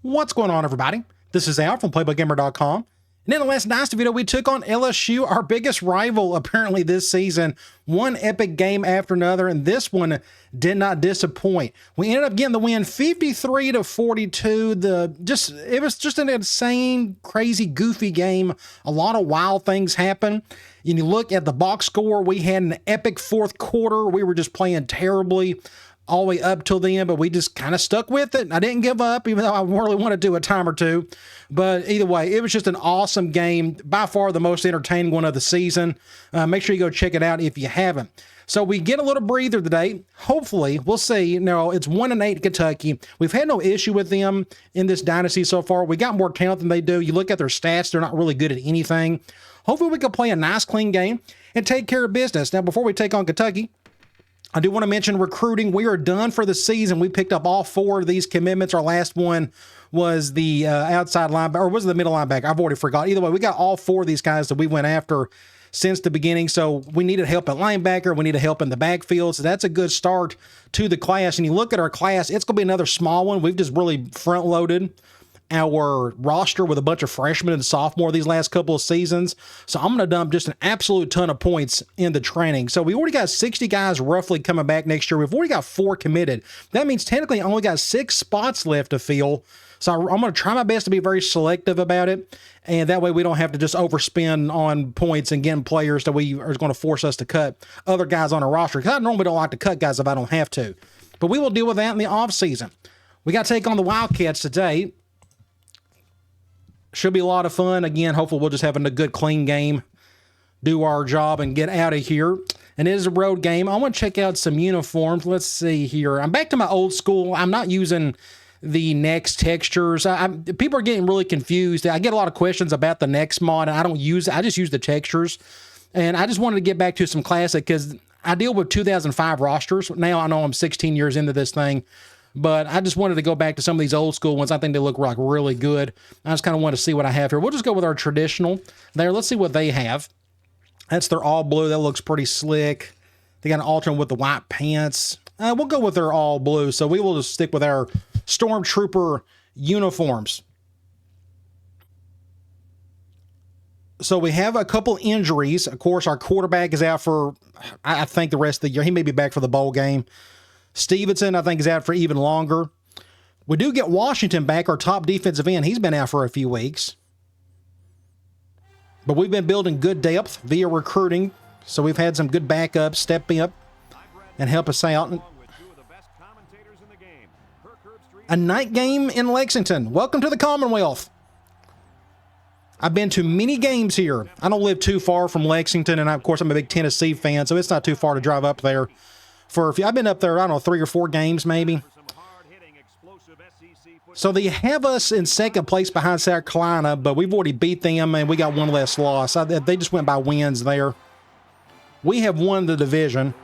What's going on, everybody? This is Al from PlaybookGamer.com. And in the last Dynasty video, we took on LSU, our biggest rival apparently this season. One epic game after another, and this one did not disappoint. We ended up getting the win 53-42. It was just an insane, crazy, goofy game. A lot of wild things happened. And you look at the box score, we had an epic fourth quarter. We were just playing terribly all the way up till the end, but we just kind of stuck with it. I didn't give up, even though I really wanted to do a time or two. But either way, it was just an awesome game. By far the most entertaining one of the season. Make sure you go check it out if you haven't. So we get a little breather today. Hopefully, we'll see. No, it's 1-8 Kentucky. We've had no issue with them in this dynasty so far. We got more talent than they do. You look at their stats, they're not really good at anything. Hopefully, we can play a nice, clean game and take care of business. Now, before we take on Kentucky, I do want to mention recruiting. We are done for the season. We picked up all 4 of these commitments. Our last one was the outside linebacker, or was it the middle linebacker? I've already forgot. Either way, we got all 4 of these guys that we went after since the beginning. So we needed help at linebacker. We needed help in the backfield. So that's a good start to the class. And you look at our class, it's going to be another small one. We've just really front loaded our roster with a bunch of freshmen and sophomore these last couple of seasons. So I'm going to dump just an absolute ton of points in the training. So we already got 60 guys roughly coming back next year. We've already got 4 committed. That means technically I only got 6 spots left to fill. So I'm going to try my best to be very selective about it. And that way we don't have to just overspend on points and getting players that we are going to force us to cut other guys on our roster. Because I normally don't like to cut guys if I don't have to. But we will deal with that in the offseason. We got to take on the Wildcats today. Should be a lot of fun. Again, hopefully we'll just have a good, clean game, do our job, and get out of here. And it is a road game. I want to check out some uniforms. Let's see here. I'm back to my old school. I'm not using the Next textures. People are getting really confused. I get a lot of questions about the Next mod, and I don't use it. I just use the textures. And I just wanted to get back to some classic because I deal with 2005 rosters. Now I know I'm 16 years into this thing. But I just wanted to go back to some of these old school ones. I think they look like really good. I just kind of want to see what I have here. We'll just go with our traditional there. Let's see what they have. That's their all blue. That looks pretty slick. They got an alternate with the white pants. We'll go with their all blue. So we will just stick with our Stormtrooper uniforms. So we have a couple injuries. Of course, our quarterback is out for, I think, the rest of the year. He may be back for the bowl game. Stevenson, I think, is out for even longer. We do get Washington back, our top defensive end. He's been out for a few weeks. But we've been building good depth via recruiting. So we've had some good backups step up and help us out. A night game in Lexington. Welcome to the Commonwealth. I've been to many games here. I don't live too far from Lexington, and of course I'm a big Tennessee fan, so it's not too far to drive up there. I've been up there, I don't know, 3 or 4 games maybe. So they have us in second place behind South Carolina, but we've already beat them and we got 1 less loss. They just went by wins there. We have won the division.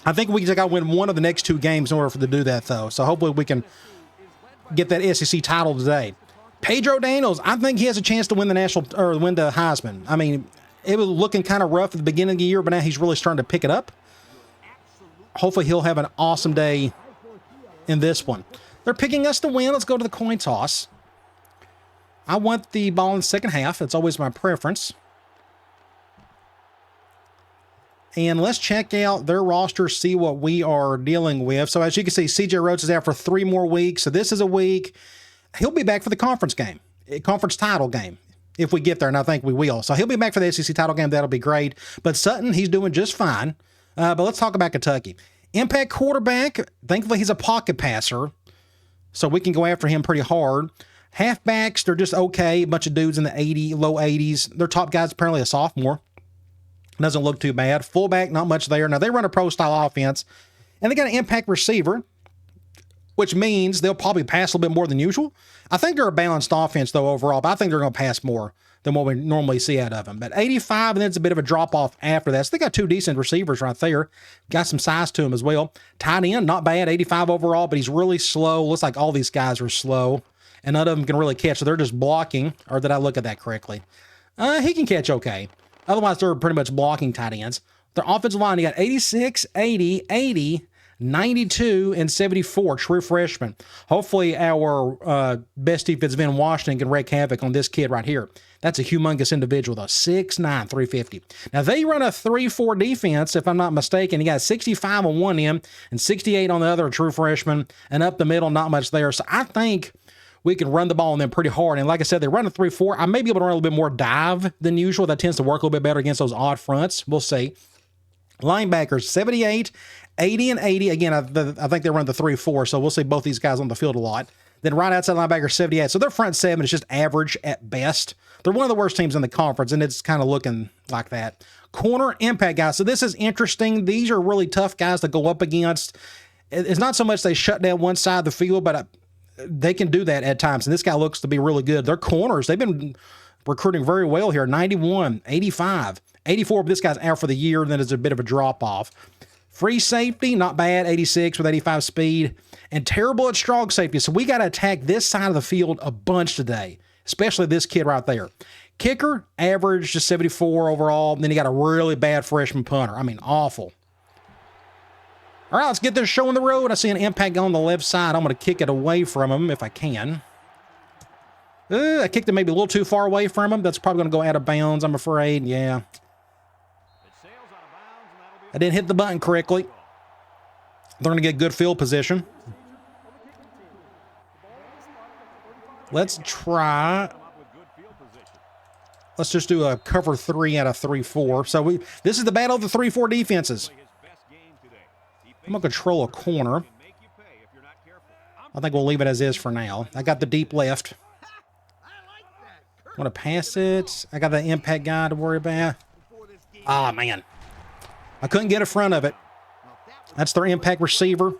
I think we just got to win 1 of the next 2 games in order to do that, though. So hopefully we can get that SEC title today. Pedro Daniels, I think he has a chance to win the win the Heisman. I mean, it was looking kind of rough at the beginning of the year, but now he's really starting to pick it up. Hopefully he'll have an awesome day in this one. They're picking us to win. Let's go to the coin toss. I want the ball in the second half. It's always my preference. And let's check out their roster, see what we are dealing with. So as you can see, CJ Rhodes is out for 3 more weeks. So this is a week. He'll be back for the conference game, conference title game, if we get there, and I think we will. So he'll be back for the SEC title game. That'll be great. But Sutton, he's doing just fine. But let's talk about Kentucky. Impact quarterback, thankfully he's a pocket passer, so we can go after him pretty hard. Halfbacks, they're just okay. A bunch of dudes in the low 80s. Their top guy's apparently a sophomore. Doesn't look too bad. Fullback, not much there. Now, they run a pro-style offense, and they got an impact receiver, which means they'll probably pass a little bit more than usual. I think they're a balanced offense, though, overall, but I think they're going to pass more than what we normally see out of them. But 85, and then it's a bit of a drop-off after that. So they got 2 decent receivers right there. Got some size to them as well. Tight end, not bad, 85 overall, but he's really slow. Looks like all these guys are slow, and none of them can really catch. So they're just blocking, or did I look at that correctly? He can catch okay. Otherwise, they're pretty much blocking tight ends. Their offensive line, you got 86, 80, 80, 92 and 74, true freshman. Hopefully our best defensive end, Washington, can wreak havoc on this kid right here. That's a humongous individual, though. 6'9", 350. Now, they run a 3-4 defense, if I'm not mistaken. He got 65 on one end and 68 on the other, true freshman. And up the middle, not much there. So I think we can run the ball on them pretty hard. And like I said, they run a 3-4. I may be able to run a little bit more dive than usual. That tends to work a little bit better against those odd fronts. We'll see. Linebackers, 78, 80, and 80. Again, I think they run the 3-4, so we'll see both these guys on the field a lot. Then right outside linebacker, 78. So their front seven is just average at best. They're one of the worst teams in the conference, and it's kind of looking like that. Corner, impact guys. So this is interesting. These are really tough guys to go up against. It's not so much they shut down one side of the field, but they can do that at times, and this guy looks to be really good. Their corners, they've been recruiting very well here. 91, 85. 84, but this guy's out for the year, and then it's a bit of a drop-off. Free safety, not bad, 86 with 85 speed, and terrible at strong safety. So we got to attack this side of the field a bunch today, especially this kid right there. Kicker, average, just 74 overall. Then he got a really bad freshman punter. I mean, awful. All right, let's get this show on the road. I see an impact on the left side. I'm going to kick it away from him if I can. I kicked it maybe a little too far away from him. That's probably going to go out of bounds, I'm afraid. Yeah. I didn't hit the button correctly. They're going to get good field position. Let's try. Let's just do a cover 3 out of 3-4. So this is the battle of the 3-4 defenses. I'm going to control a corner. I think we'll leave it as is for now. I got the deep left. Want to pass it. I got the impact guy to worry about. Ah, man. I couldn't get in front of it. That's their impact receiver.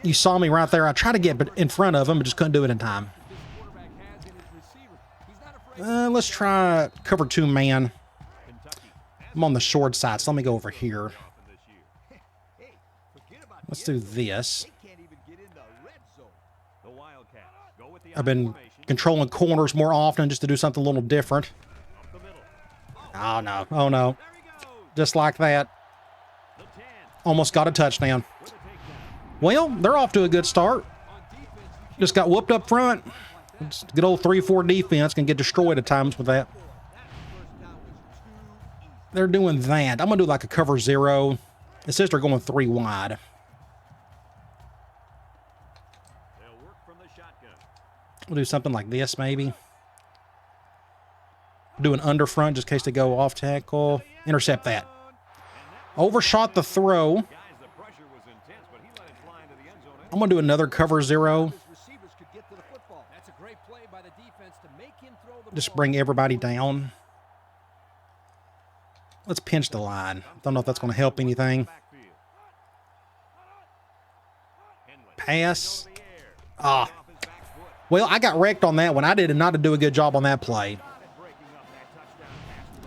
You saw me right there. I tried to get in front of him, but just couldn't do it in time. Let's try cover 2 man. I'm on the short side, so let me go over here. Let's do this. I've been controlling corners more often just to do something a little different. Oh, no. Oh, no. Just like that. Almost got a touchdown. Well, they're off to a good start. Just got whooped up front. Good old 3-4 defense can get destroyed at times with that. They're doing that. I'm going to do like a cover 0. It says they're going 3 wide. We'll do something like this, maybe. Do an under front just in case they go off tackle. Intercept that. Overshot the throw. I'm going to do another cover 0. Just bring everybody down. Let's pinch the line. Don't know if that's going to help anything. Pass. Ah. Well, I got wrecked on that one. I did not do a good job on that play.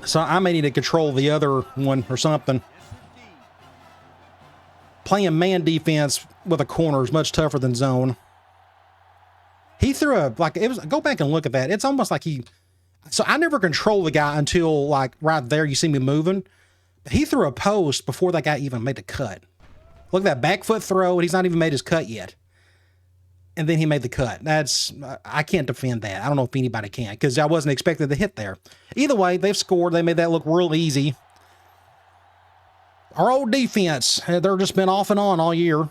So I may need to control the other one or something. Playing man defense with a corner is much tougher than zone. He threw a, like, it was, go back and look at that. It's almost like so I never control the guy until, like, right there you see me moving. He threw a post before that guy even made the cut. Look at that back foot throw, and he's not even made his cut yet. And then he made the cut. I can't defend that. I don't know if anybody can, because I wasn't expecting to hit there. Either way, they've scored. They made that look real easy. Our old defense, they're just been off and on all year.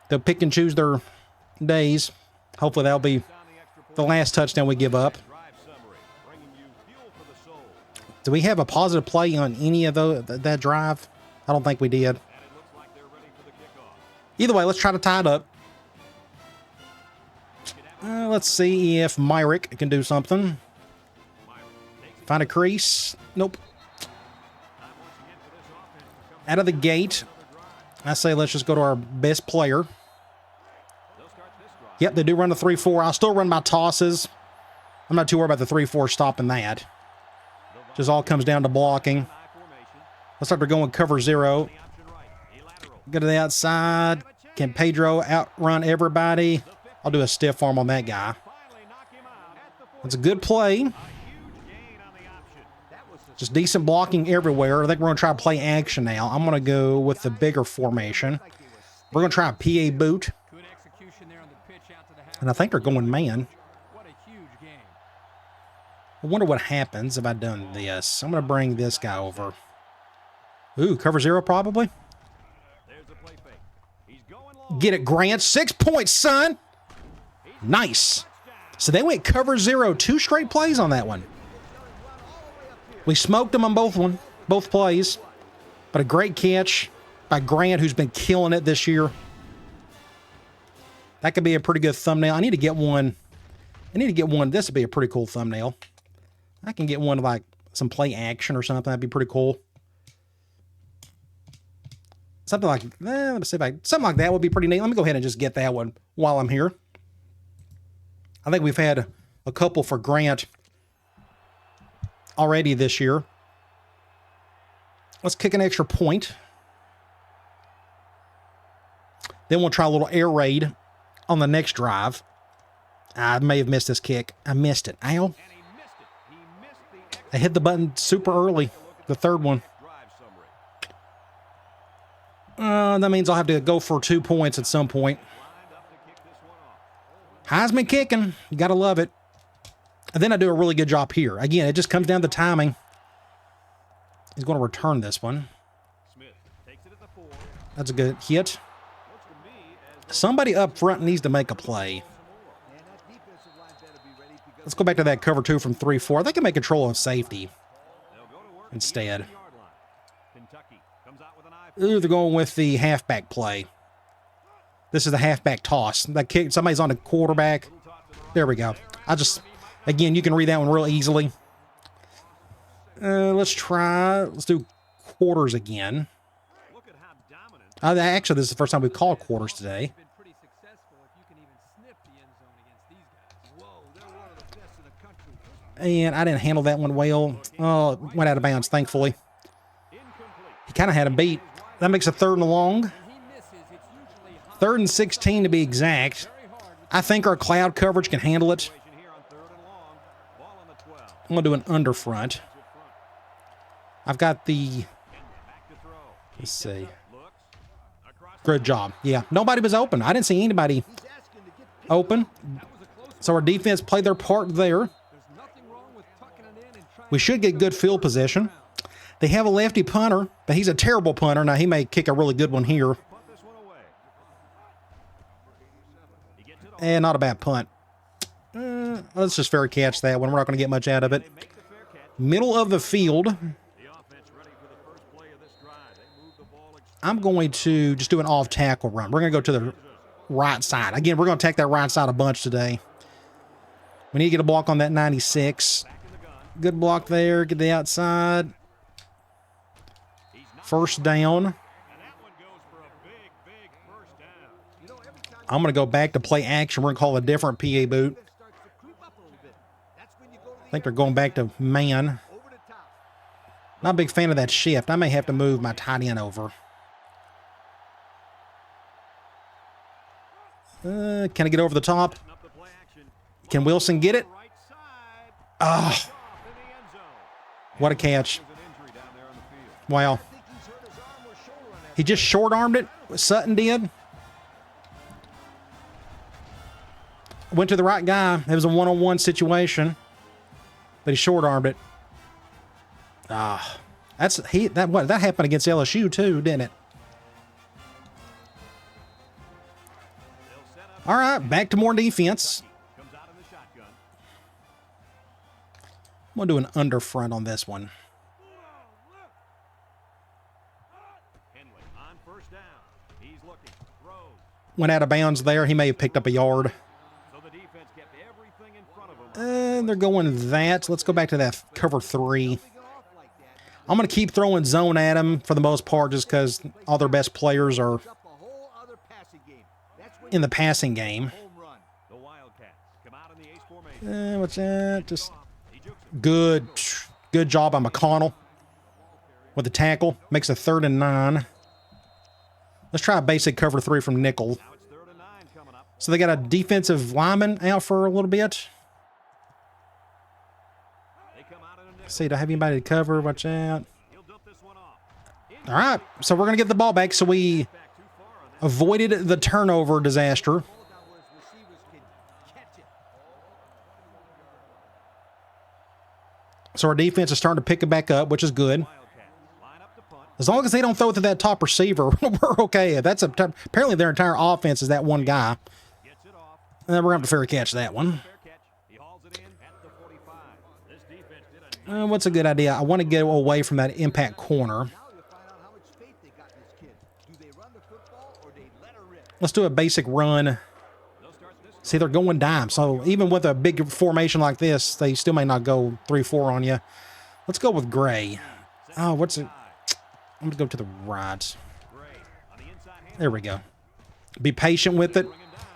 They'll pick and choose their days. Hopefully that'll be the last touchdown we give up. Do we have a positive play on any of that drive? I don't think we did. Either way, let's try to tie it up. Let's see if Myrick can do something. Find a crease. Nope. Out of the gate, I say let's just go to our best player. Yep, they do run a 3-4. I'll still run my tosses. I'm not too worried about the 3-4 stopping that. Just all comes down to blocking. Let's start going cover 0. Go to the outside. Can Pedro outrun everybody? I'll do a stiff arm on that guy. That's a good play. Just decent blocking everywhere. I think we're going to try to play action now. I'm going to go with the bigger formation. We're going to try a PA boot. And I think they're going man. I wonder what happens if I done this. I'm going to bring this guy over. Ooh, cover 0 probably. Get it, Grant. 6 points, son. Nice. So they went cover 0, 2 straight plays on that one. We smoked them on both plays. But a great catch by Grant, who's been killing it this year. That could be a pretty good thumbnail. I need to get one. This would be a pretty cool thumbnail. I can get one like some play action or something. That'd be pretty cool. Something like, let me see if something like that would be pretty neat. Let me go ahead and just get that one while I'm here. I think we've had a couple for Grant already this year. Let's kick an extra point. Then we'll try a little air raid on the next drive. I may have missed this kick. I missed it. Ow. I hit the button super early, the third one. That means I'll have to go for 2 points at some point. Heisman kicking. You got to love it. And then I do a really good job here. Again, it just comes down to timing. He's going to return this one. That's a good hit. Somebody up front needs to make a play. Let's go back to that cover 2 from 3-4. They can make control of safety instead. Ooh, they're going with the halfback play. This is the halfback toss. That kick, somebody's on the quarterback. There we go. Again, you can read that one real easily. Let's do quarters again. Actually, this is the first time we've called quarters today. And I didn't handle that one well. Oh, it went out of bounds, thankfully. He kind of had him beat. That makes a 3rd and long. 3rd and 16 to be exact. I think our cloud coverage can handle it. I'm going to do an under front. I've got the... Let's see. Good job. Yeah, nobody was open. I didn't see anybody open. So our defense played their part there. We should get good field position. They have a lefty punter, but he's a terrible punter. Now, he may kick a really good one here. And not a bad punt. Let's just fair catch that one. We're not going to get much out of it. Middle of the field. I'm going to just do an off-tackle run. We're going to go to the right side. Again, we're going to attack that right side a bunch today. We need to get a block on that 96. Good block there. Get the outside. First down. I'm going to go back to play action. We're going to call a different PA boot. I think they're going back to man. Not a big fan of that shift. I may have to move my tight end over. Can I get over the top? Can Wilson get it? Ah. What a catch. Wow. He just short-armed it. Sutton did. Went to the right guy. It was a one-on-one situation. But he short-armed it. Ah. That happened against LSU too, didn't it? All right, back to more defense. I'm going to do an under front on this one. Went out of bounds there. He may have picked up a yard. And they're going that. Let's go back to that cover 3. I'm going to keep throwing zone at him for the most part just because all their best players are in the passing game. What's that? Just good job by McConnell with the tackle. Makes a 3rd and 9. Let's try a basic cover 3 from nickel. So they got a defensive lineman out for a little bit. See, do I have anybody to cover? Watch out. All right, so we're going to get the ball back, so we avoided the turnover disaster. So our defense is starting to pick it back up, which is good. As long as they don't throw it to that top receiver, we're okay. Apparently their entire offense is that one guy. And then we're going to have to fair catch that one. What's a good idea? I want to get away from that impact corner. Let's do a basic run. See, they're going dime. So even with a big formation like this, they still may not go 3-4 on you. Let's go with Gray. Oh, what's it? I'm going to go to the right. There we go. Be patient with it.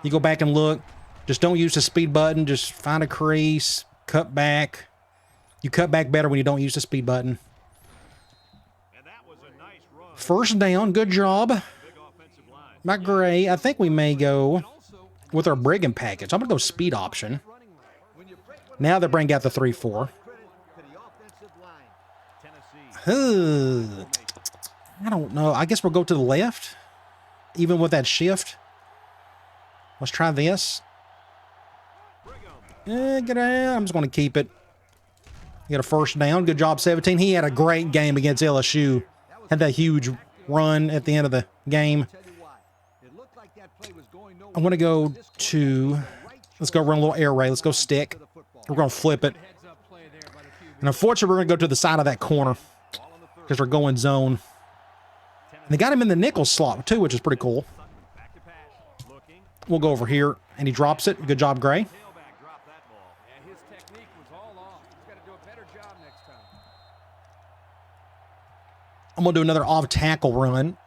You go back and look. Just don't use the speed button. Just find a crease. Cut back. You cut back better when you don't use the speed button. First down. Good job by Gray. I think we may go with our Brigand package. I'm going to go speed option. Now they bring out the 3-4. I don't know. I guess we'll go to the left, even with that shift. Let's try this. Get out. I'm just going to keep it. You got a first down. Good job, 17. He had a great game against LSU. Had that huge run at the end of the game. I want to go to, let's go run a little air raid. Let's go stick. We're going to flip it. And unfortunately, we're going to go to the side of that corner because we're going zone. And they got him in the nickel slot, too, which is pretty cool. We'll go over here, and he drops it. Good job, Gray. I'm going to do another off-tackle run.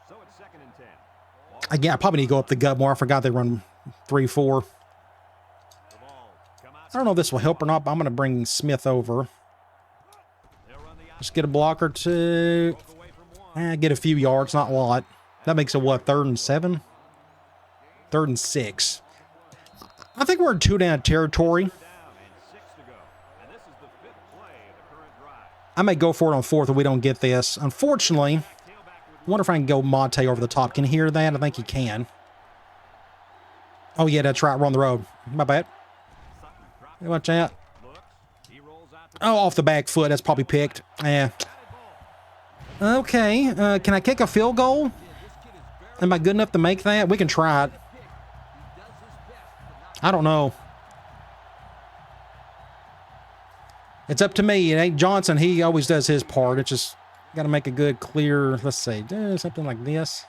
Again, I probably need to go up the gut more. I forgot they run 3-4. I don't know if this will help or not, but I'm going to bring Smith over. Just get a block or two. Get a few yards, not a lot. That makes it, what, 3rd and 7? 3rd and 6. I think we're in 2-down territory. I may go for it on 4th if we don't get this. Unfortunately, I wonder if I can go Monte over the top. Can you hear that? I think you can. Oh, yeah, that's right. We're on the road. My bad. Watch out. Oh, off the back foot. That's probably picked. Yeah. Okay. Can I kick a field goal? Am I good enough to make that? We can try it. I don't know. It's up to me. It ain't Johnson. He always does his part. It's just got to make a good, clear, let's say, something like this.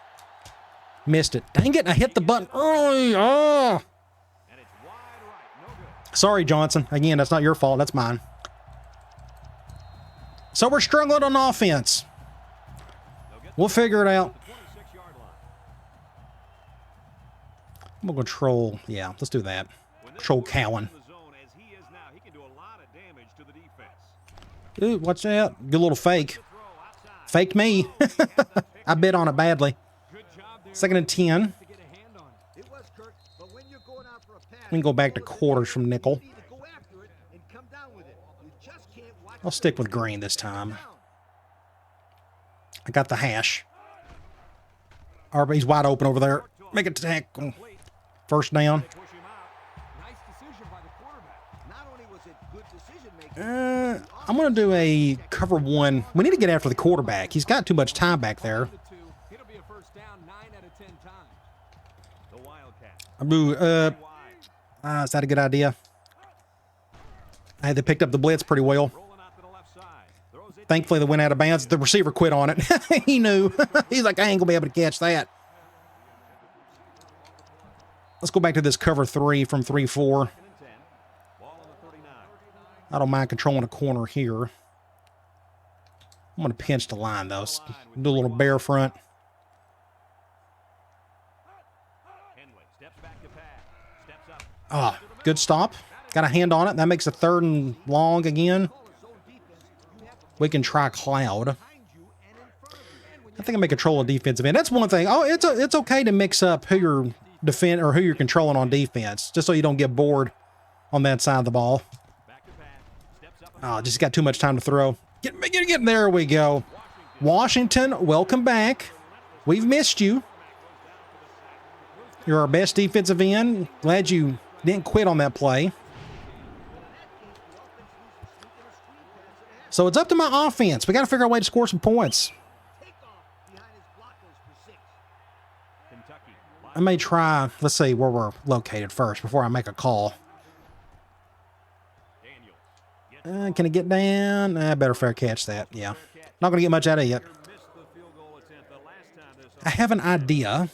Missed it. Dang it, I hit the button early. Oh. Sorry, Johnson. Again, that's not your fault. That's mine. So we're struggling on offense. We'll figure it out. I'm going to control. Yeah, let's do that. Control Cowan. Ooh, watch out. Good little fake. Faked me. I bit on it badly. 2nd and 10. We can go back to quarters from nickel. I'll stick with green this time. I got the hash. He's wide open over there. Make it tackle. First down. I'm going to do a cover 1. We need to get after the quarterback. He's got too much time back there. Is that a good idea? They picked up the blitz pretty well. Thankfully, they went out of bounds. The receiver quit on it. He knew. He's like, I ain't going to be able to catch that. Let's go back to this cover 3 from 3-4. I don't mind controlling a corner here. I'm going to pinch the line, though. Do a little bear front. Good stop. Got a hand on it. That makes a 3rd and long again. We can try Cloud. I think I may control a defensive end. That's one thing. Oh, it's okay to mix up who you're who you're controlling on defense, just so you don't get bored on that side of the ball. Oh, just got too much time to throw. Get. There we go. Washington, welcome back. We've missed you. You're our best defensive end. Glad you didn't quit on that play. So it's up to my offense. We got to figure out a way to score some points. I may try, let's see where we're located first before I make a call. Can it get down? I better fair catch that. Yeah. Not going to get much out of it. I have an idea.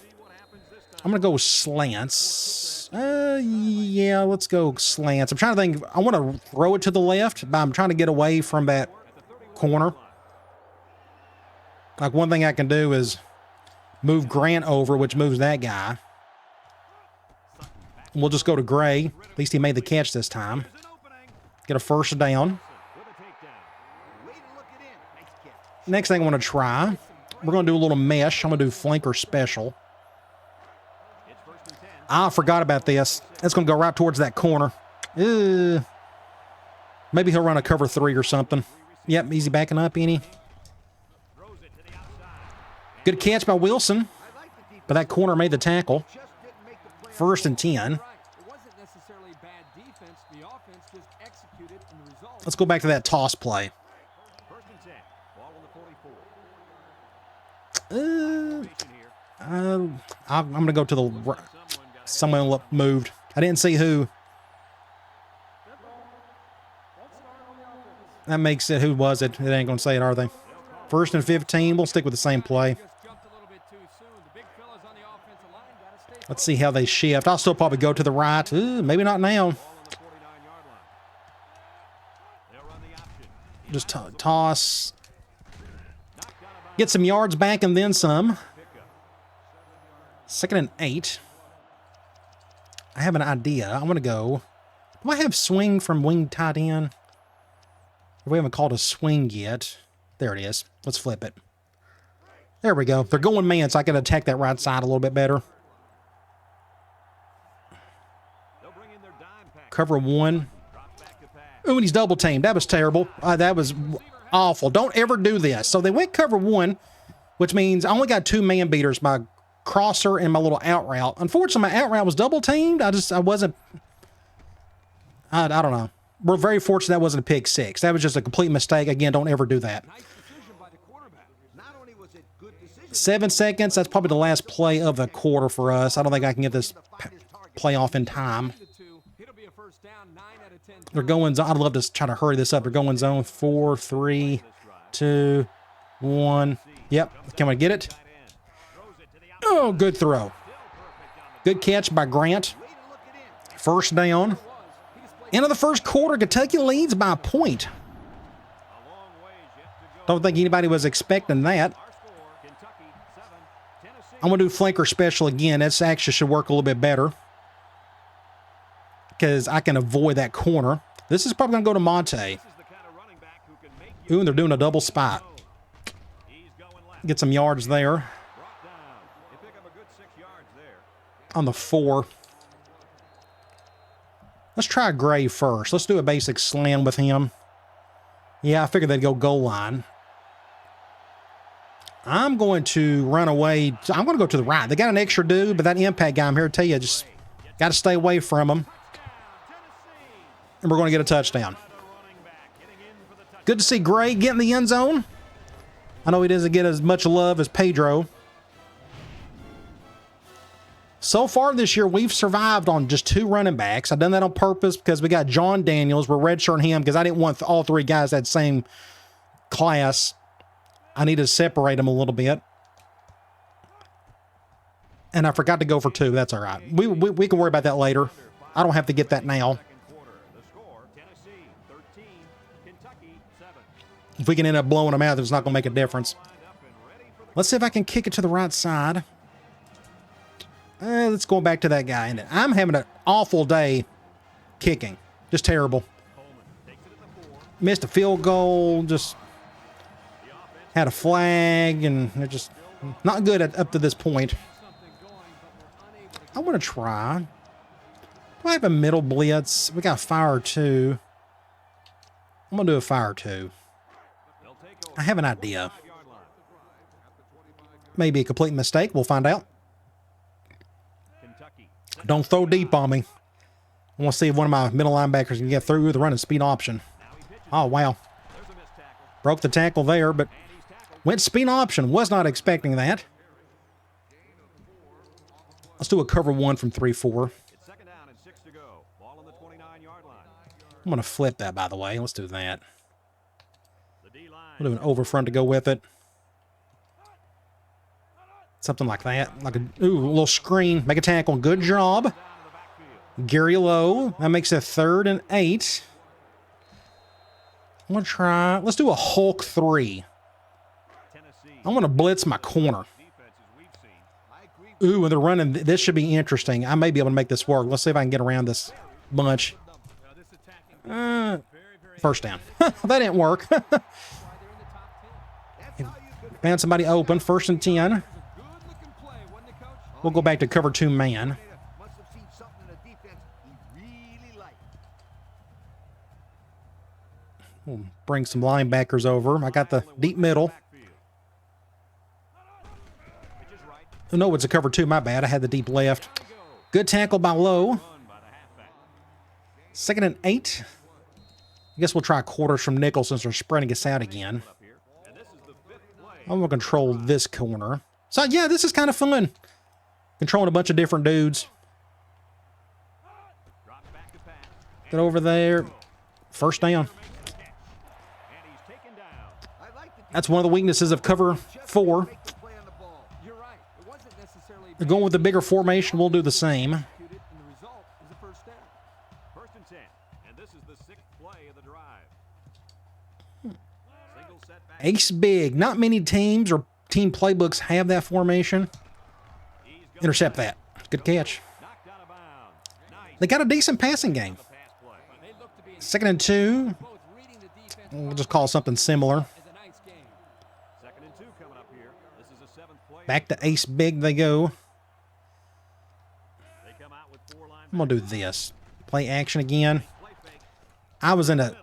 I'm going to go slants. Yeah, let's go slants. I'm trying to think. I want to throw it to the left, but I'm trying to get away from that corner. Like, one thing I can do is move Grant over, which moves that guy. We'll just go to Gray. At least he made the catch this time. Get a first down. Next thing I want to try, we're going to do a little mesh. I'm going to do flanker special. I forgot about this. That's going to go right towards that corner. Maybe he'll run a cover 3 or something. Yep, easy backing up, any. Good catch by Wilson, but that corner made the tackle. 1st and 10. Let's go back to that toss play. I'm going to go to the... Someone moved. I didn't see who. That makes it... Who was it? It ain't going to say it, are they? 1st and 15. We'll stick with the same play. Let's see how they shift. I'll still probably go to the right. Maybe not now. Just toss. Get some yards back and then some. 2nd and 8. I have an idea. I'm going to go. Do I have swing from wing tight end? We haven't called a swing yet. There it is. Let's flip it. There we go. They're going man, so I can attack that right side a little bit better. Cover 1. Ooh, and he's double teamed. That was terrible. That was awful. Don't ever do this. So they went cover 1, which means I only got 2 man beaters, my crosser and my little out route. Unfortunately, my out route was double teamed. I don't know. We're very fortunate that wasn't a pick 6. That was just a complete mistake. Again, don't ever do that. 7 seconds. That's probably the last play of the quarter for us. I don't think I can get this play off in time. They're going zone. I'd love to try to hurry this up. They're going zone. 4, 3, 2, 1. Yep. Can we get it? Oh, good throw. Good catch by Grant. 1st down. End of the 1st quarter, Kentucky leads by a point. Don't think anybody was expecting that. I'm going to do flanker special again. That actually should work a little bit better, because I can avoid that corner. This is probably going to go to Monte. Ooh, and they're doing a double spot. Get some yards there. On the 4. Let's try Gray first. Let's do a basic slam with him. Yeah, I figured they'd go goal line. I'm going to run away. I'm going to go to the right. They got an extra dude, but that impact guy, I'm here to tell you, just got to stay away from him. And we're going to get a touchdown. Good to see Gray get in the end zone. I know he doesn't get as much love as Pedro. So far this year, we've survived on just 2 running backs. I've done that on purpose because we got John Daniels. We're redshirting him because I didn't want all 3 guys that same class. I need to separate them a little bit. And I forgot to go for 2. That's all right. We can worry about that later. I don't have to get that now. If we can end up blowing them out, it's not going to make a difference. Let's see if I can kick it to the right side. Let's go back to that guy. And I'm having an awful day kicking. Just terrible. Missed a field goal. Just had a flag. And they're just not good up to this point. I want to try. Do I have a middle blitz? We got a fire 2. I'm going to do a fire 2. I have an idea. Maybe a complete mistake. We'll find out. Don't throw deep on me. I want to see if one of my middle linebackers can get through with the running speed option. Oh, wow. Broke the tackle there, but went speed option. Was not expecting that. Let's do a cover one from 3-4. I'm going to flip that, by the way. Let's do that. We'll do an over front to go with it. Something like that. Like a little screen. Make a tackle. Good job. Gary Lowe. That makes it 3rd and 8. I'm going to try. Let's do a Hulk 3. I'm going to blitz my corner. Ooh, and they're running. This should be interesting. I may be able to make this work. Let's see if I can get around this bunch. First down. That didn't work. Found somebody open. 1st and 10. We'll go back to cover 2 man. We'll bring some linebackers over. I got the deep middle. Oh, no, it's a cover 2. My bad. I had the deep left. Good tackle by Lowe. 2nd and 8. I guess we'll try quarters from nickel since they're spreading us out again. I'm going to control this corner. So, yeah, this is kind of fun. Controlling a bunch of different dudes. Get over there. 1st down. That's one of the weaknesses of cover 4. They're going with the bigger formation. We'll do the same. Ace big. Not many teams or team playbooks have that formation. Intercept that. Good catch. They got a decent passing game. 2nd and 2. We'll just call something similar. Back to ace big they go. I'm going to do this. Play action again. I was in a...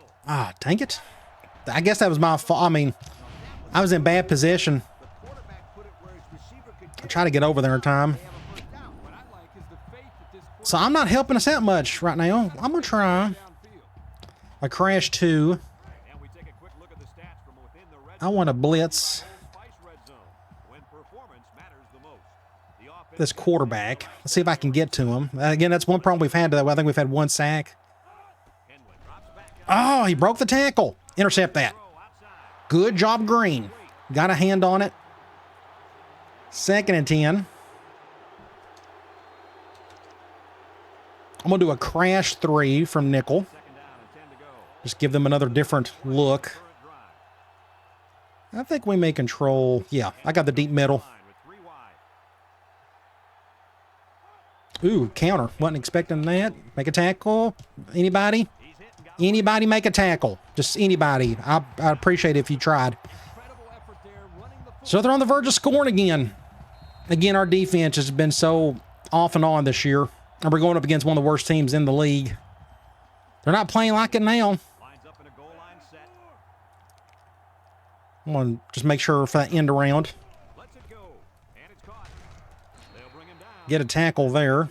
dang it. I guess that was my fault. I mean, I was in bad position. I try to get over there in time. So I'm not helping us out much right now. I'm going to try a crash 2. I want to blitz this quarterback. Let's see if I can get to him. Again, that's one problem we've had. I think we've had 1 sack. Oh, he broke the tackle. Intercept that. Good job, Green. Got a hand on it. 2nd and 10. I'm going to do a crash 3 from nickel. Just give them another different look. I think we may control... Yeah, I got the deep middle. Ooh, counter. Wasn't expecting that. Make a tackle. Anybody? Anybody make a tackle. Just anybody. I appreciate it if you tried. So they're on the verge of scoring again. Again, our defense has been so off and on this year. And we're going up against one of the worst teams in the league. They're not playing like it now. I'm going to just make sure for that end around. Get a tackle there. I'm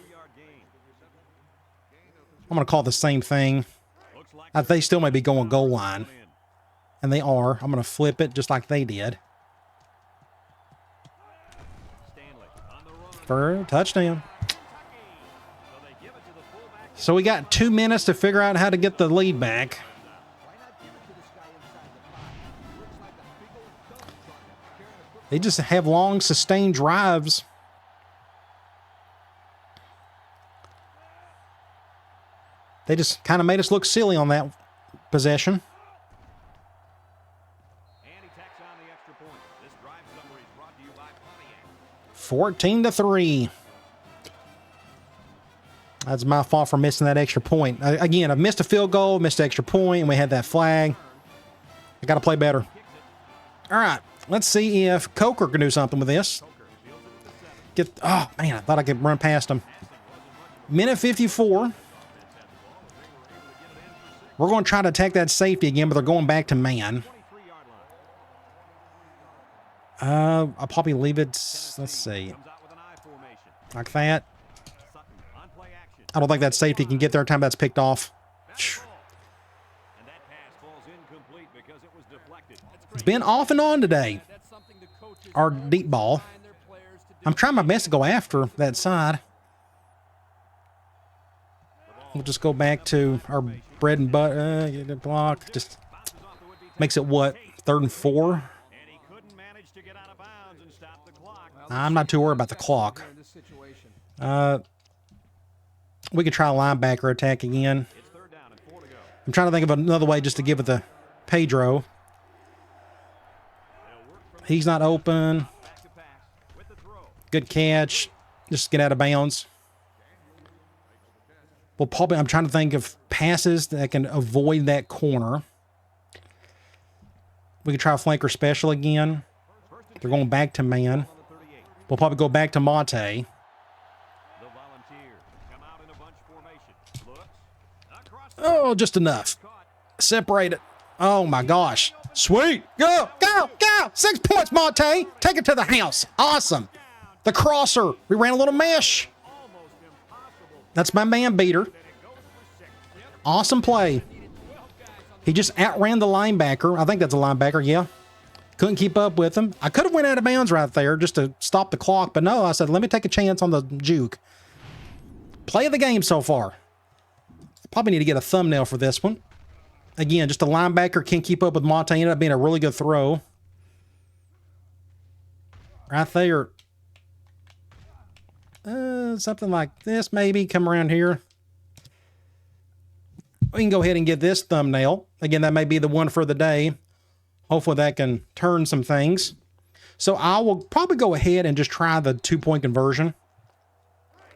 going to call the same thing. They still may be going goal line. And they are. I'm going to flip it just like they did. For a touchdown. So we got 2 minutes to figure out how to get the lead back. They just have long, sustained drives. They just kind of made us look silly on that possession. 14-3. That's my fault for missing that extra point. Again, I missed a field goal, missed an extra point, and we had that flag. I got to play better. All right, let's see if Coker can do something with this. Oh, man, I thought I could run past him. Minute 54. We're going to try to attack that safety again, but they're going back to man. I'll probably leave it, let's see, like that. I don't think that safety can get there in time that's picked off. It's been off and on today. Our deep ball. I'm trying my best to go after that side. We'll just go back to our bread and butter. Get a block. Just makes it what? 3rd and 4? I'm not too worried about the clock. We could try a linebacker attack again. I'm trying to think of another way just to give it to Pedro. He's not open. Good catch. Just get out of bounds. Well, probably, I'm trying to think of passes that can avoid that corner. We could try a flanker special again. They're going back to man. We'll probably go back to Mate. Oh, just enough. Separate it. Oh, my gosh. Sweet. Go, go, go. 6 points, Mate. Take it to the house. Awesome. The crosser. We ran a little mesh. That's my man beater. Awesome play. He just outran the linebacker. I think that's a linebacker, yeah. Couldn't keep up with him. I could have went out of bounds right there just to stop the clock, but no, I said, let me take a chance on the juke. Play of the game so far. Probably need to get a thumbnail for this one. Again, just a linebacker can't keep up with Mate. Ended up being a really good throw. Right there. Something like this, maybe. Come around here. We can go ahead and get this thumbnail. Again, that may be the one for the day. Hopefully that can turn some things. So I will probably go ahead and just try the 2-point conversion.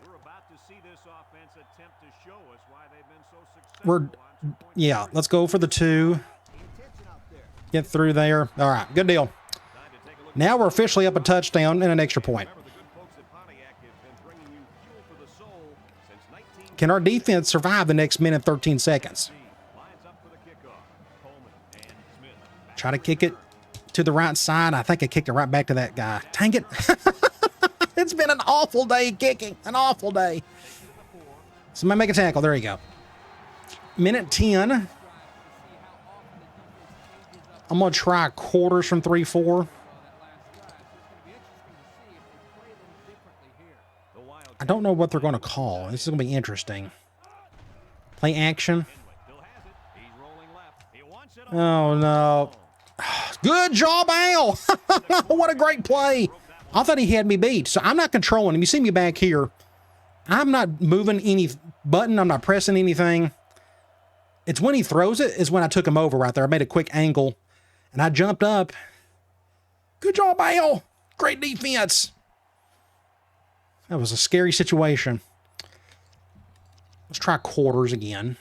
We're about to see this offense attempt to show us why they've been so successful. Yeah, let's go for the 2. Get through there. All right, good deal. Now we're officially up a touchdown and an extra point. Can our defense survive the next minute 13 seconds? Try to kick it to the right side. I think I kicked it right back to that guy. Dang it. It's been an awful day kicking. An awful day. Somebody make a tackle. There you go. Minute 10. I'm going to try quarters from 3-4. I don't know what they're going to call. This is going to be interesting. Play action. Oh, no. Good job, Al. What a great play. I thought he had me beat, so I'm not controlling him. You see me back here. I'm not moving any button. I'm not pressing anything. It's when he throws it is when I took him over right there. I made a quick angle, and I jumped up. Good job, Al. Great defense. That was a scary situation. Let's try quarters again.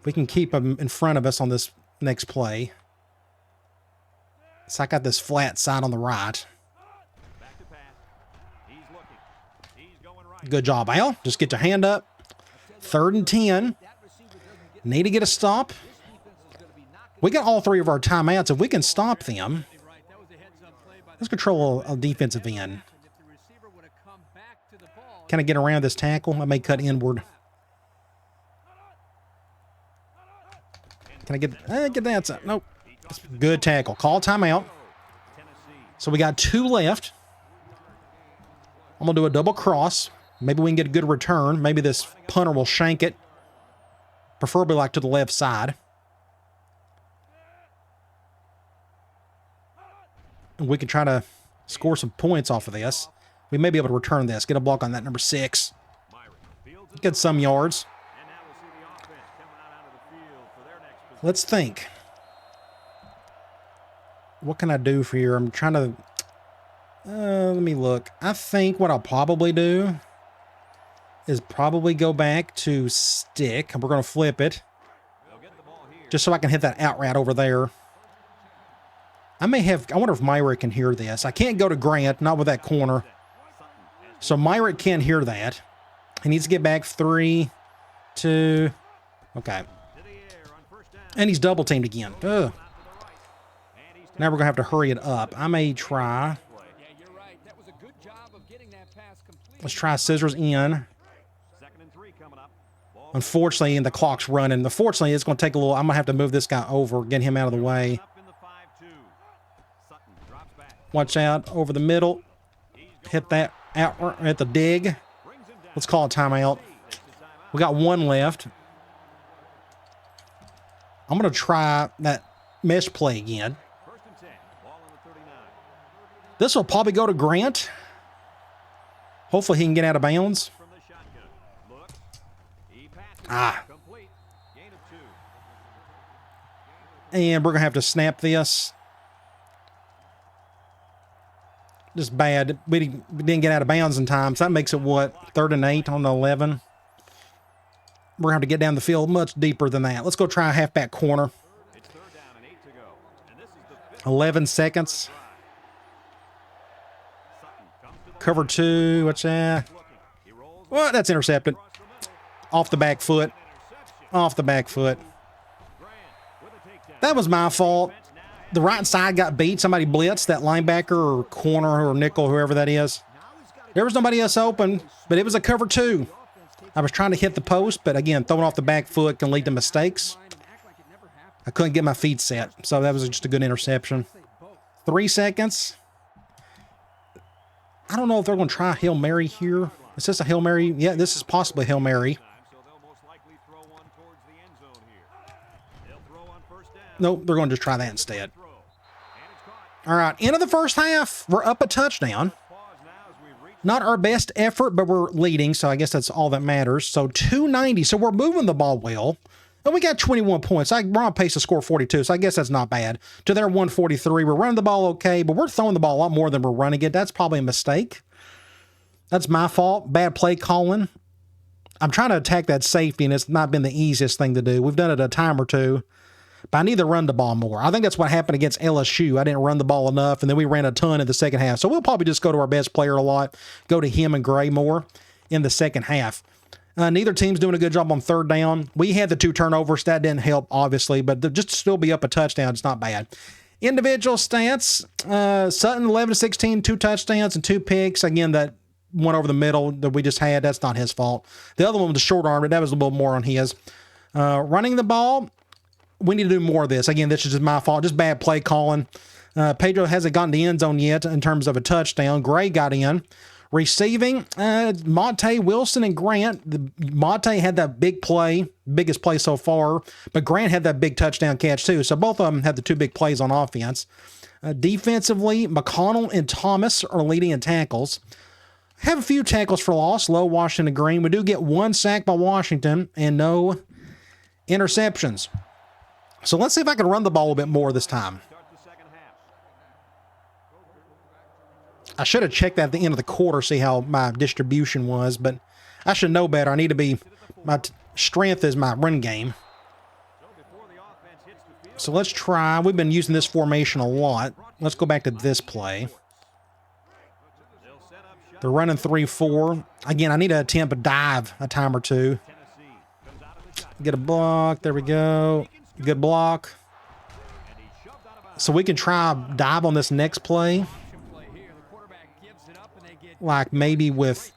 We can keep them in front of us on this next play. So I got this flat side on the right. Good job, Al. Just get your hand up. 3rd and 10. Need to get a stop. We got all 3 of our timeouts. If we can stop them, let's control a defensive end. Can I get around this tackle? I may cut inward. Can I get that side? Nope. Good tackle. Call timeout. So we got 2 left. I'm going to do a double cross. Maybe we can get a good return. Maybe this punter will shank it. Preferably like to the left side. And we can try to score some points off of this. We may be able to return this. Get a block on that number 6. Get some yards. Let's think. What can I do for here? I'm trying to... let me look. I think what I'll probably do is probably go back to stick. We're going to flip it. Just so I can hit that out route over there. I wonder if Myrick can hear this. I can't go to Grant, not with that corner. So Myrick can't hear that. He needs to get back 3, 2. Okay. And he's double teamed again. Ugh. Now we're going to have to hurry it up. I may try. Let's try scissors in. Unfortunately, and the clock's running. Unfortunately, it's going to take a little. I'm going to have to move this guy over, get him out of the way. Watch out over the middle. Hit that out at the dig. Let's call it timeout. We got one left. I'm going to try that mesh play again. This will probably go to Grant. Hopefully he can get out of bounds. And we're going to have to snap this. Just bad. We didn't get out of bounds in time, so that makes it, what, 3rd and 8 on the 11? We're going to have to get down the field much deeper than that. Let's go try a halfback corner. 11 seconds. Cover 2. What's that? Well, that's intercepted. Off the back foot. Off the back foot. That was my fault. The right side got beat. Somebody blitzed that linebacker or corner or nickel, whoever that is. There was nobody else open, but it was a cover 2. I was trying to hit the post, but again, throwing off the back foot can lead to mistakes. I couldn't get my feet set, so that was just a good interception. 3 seconds. I don't know if they're going to try a Hail Mary here. Is this a Hail Mary? Yeah, this is possibly a Hail Mary. Nope, they're going to just try that instead. All right, end of the first half. We're up a touchdown. Not our best effort, but we're leading, so I guess that's all that matters. So 290. So we're moving the ball well. And we got 21 points. We're on pace to score 42, so I guess that's not bad. To their 143, we're running the ball okay, but we're throwing the ball a lot more than we're running it. That's probably a mistake. That's my fault. Bad play calling. I'm trying to attack that safety, and it's not been the easiest thing to do. We've done it a time or two, but I need to run the ball more. I think that's what happened against LSU. I didn't run the ball enough, and then we ran a ton in the second half. So we'll probably just go to our best player a lot, go to him and Gray more in the second half. Neither team's doing a good job on 3rd down. We had the 2 turnovers. That didn't help, obviously, but just to still be up a touchdown, it's not bad. Individual stats, Sutton 11-16, 2 touchdowns and 2 picks. Again, that one over the middle that we just had, that's not his fault. The other one was the short arm, but that was a little more on his. Running the ball, we need to do more of this. Again, this is just my fault, just bad play calling. Pedro hasn't gotten the end zone yet in terms of a touchdown. Gray got in. Receiving, Monte, Wilson, and Grant. Monte had that big play, biggest play so far, but Grant had that big touchdown catch too. So both of them had the 2 big plays on offense. Defensively, McConnell and Thomas are leading in tackles. Have a few tackles for loss, Low, Washington, and Green. We do get 1 sack by Washington and no interceptions. So let's see if I can run the ball a bit more this time. I should have checked that at the end of the quarter, see how my distribution was, but I should know better. I need to be, my strength is my run game. So let's try, we've been using this formation a lot. Let's go back to this play. They're running 3-4. Again, I need to attempt a dive a time or 2. Get a block, there we go. Good block. So we can try dive on this next play. Like maybe with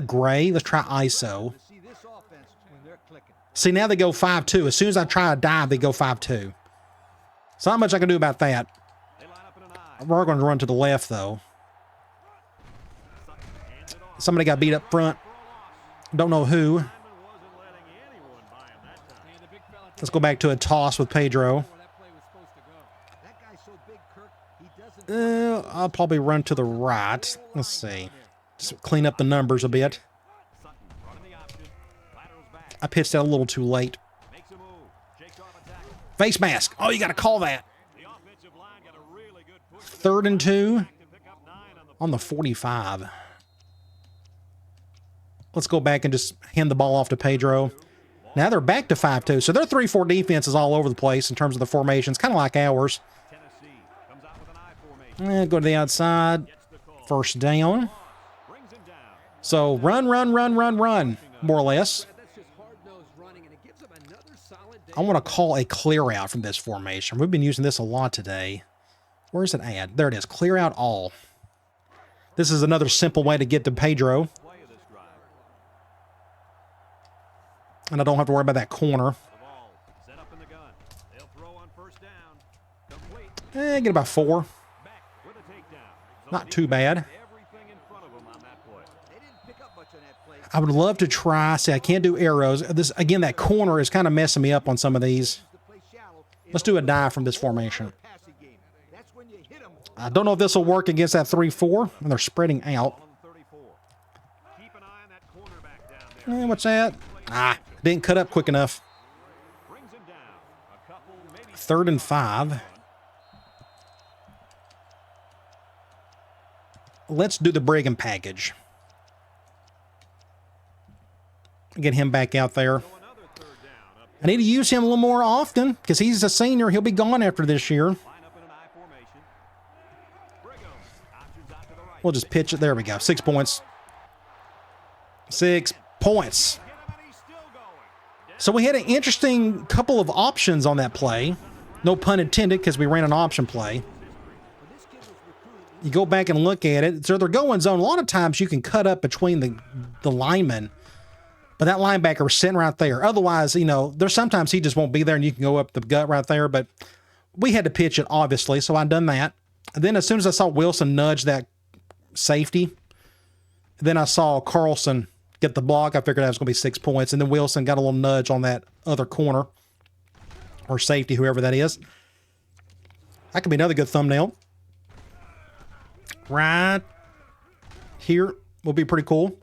Gray. Let's try ISO. See, now they go 5-2. As soon as I try a dive, they go 5-2. So not much I can do about that. We're going to run to the left, though. Somebody got beat up front. Don't know who. Let's go back to a toss with Pedro. I'll probably run to the right. Let's see. Just clean up the numbers a bit. I pitched that a little too late. Face mask. Oh, you got to call that. 3rd and 2 on the 45. Let's go back and just hand the ball off to Pedro. Now they're back to 5-2. So their 3-4 defense is all over the place in terms of the formations, kind of like ours. Go to the outside. 1st down. So run, more or less. I want to call a clear out from this formation. We've been using this a lot today. Where's it at? There it is. Clear out all. This is another simple way to get to Pedro. And I don't have to worry about that corner. Get about 4. Not too bad. I would love to try. See, I can't do arrows. This again, that corner is kind of messing me up on some of these. Let's do a dive from this formation. I don't know if this will work against that 3-4, and they're spreading out. What's that? Didn't cut up quick enough. 3rd and 5. Let's do the Brigham package. Get him back out there. I need to use him a little more often because he's a senior. He'll be gone after this year. We'll just pitch it. There we go. 6 points. 6 points. So we had an interesting couple of options on that play. No pun intended because we ran an option play. You go back and look at it. So they're going zone. A lot of times you can cut up between the linemen. But that linebacker was sitting right there. Otherwise, you know, there's sometimes he just won't be there and you can go up the gut right there. But we had to pitch it, obviously, so I done that. And then as soon as I saw Wilson nudge that safety, then I saw Carlson get the block. I figured that was going to be 6 points. And then Wilson got a little nudge on that other corner or safety, whoever that is. That could be another good thumbnail. Right here will be pretty cool.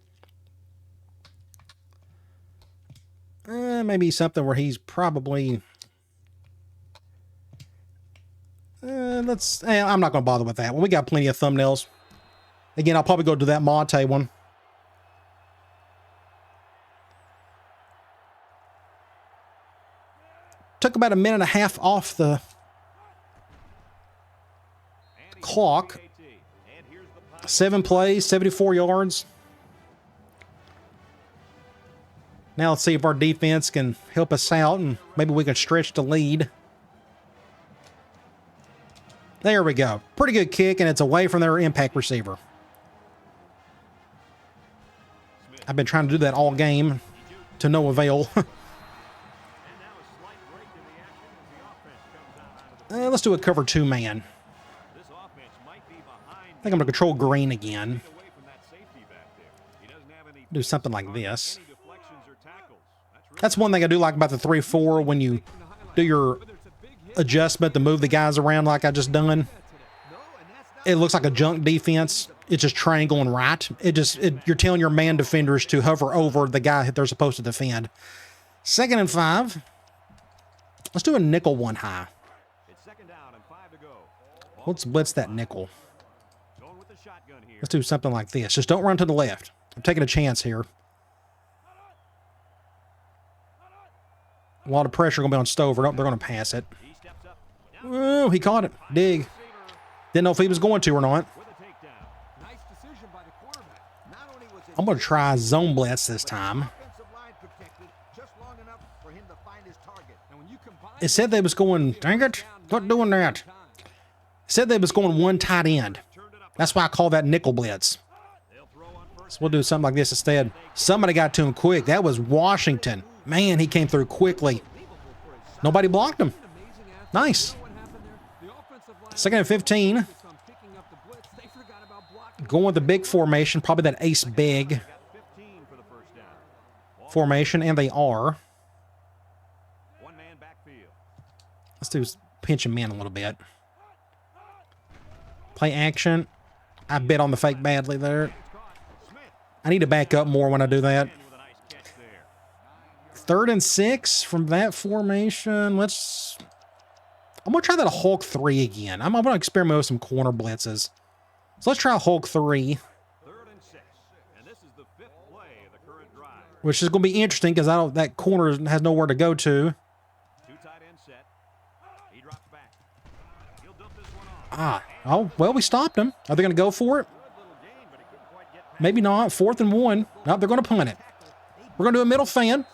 Maybe something where he's probably... I'm not going to bother with that one. We got plenty of thumbnails. Again, I'll probably go to that Monte one. Took about a minute and a half off the clock. 7 plays, 74 yards. Now let's see if our defense can help us out and maybe we can stretch the lead. There we go. Pretty good kick, and it's away from their impact receiver. I've been trying to do that all game to no avail. Let's do a cover 2 man. I think I'm going to control green again. Do something like this. That's one thing I do like about the 3-4 when you do your adjustment to move the guys around like I just done. It looks like a junk defense. It's just triangle and right. You're telling your man defenders to hover over the guy that they're supposed to defend. 2nd and 5. Let's do a nickel 1 high. Let's blitz that nickel. Let's do something like this. Just don't run to the left. I'm taking a chance here. A lot of pressure going to be on Stover. Nope, they're going to pass it. Oh, he caught it. Dig. Didn't know if he was going to or not. I'm going to try zone blitz this time. It said they was going, dang it, quit doing that. It said they was going 1 tight end. That's why I call that nickel blitz. So we'll do something like this instead. Somebody got to him quick. That was Washington. Man, he came through quickly. Nobody blocked him. Nice. 2nd and 15. Going with the big formation. Probably that ace big formation, and they are. Let's do pinch him in a little bit. Play action. I bet on the fake badly there. I need to back up more when I do that. 3rd and 6 from that formation. I'm going to try that Hulk 3 again. I'm going to experiment with some corner blitzes. So let's try Hulk 3. Which is going to be interesting because that corner has nowhere to go to. Oh, well, we stopped him. Are they going to go for it? Maybe not. 4th and 1. No, they're going to punt it. We're going to do a middle fan.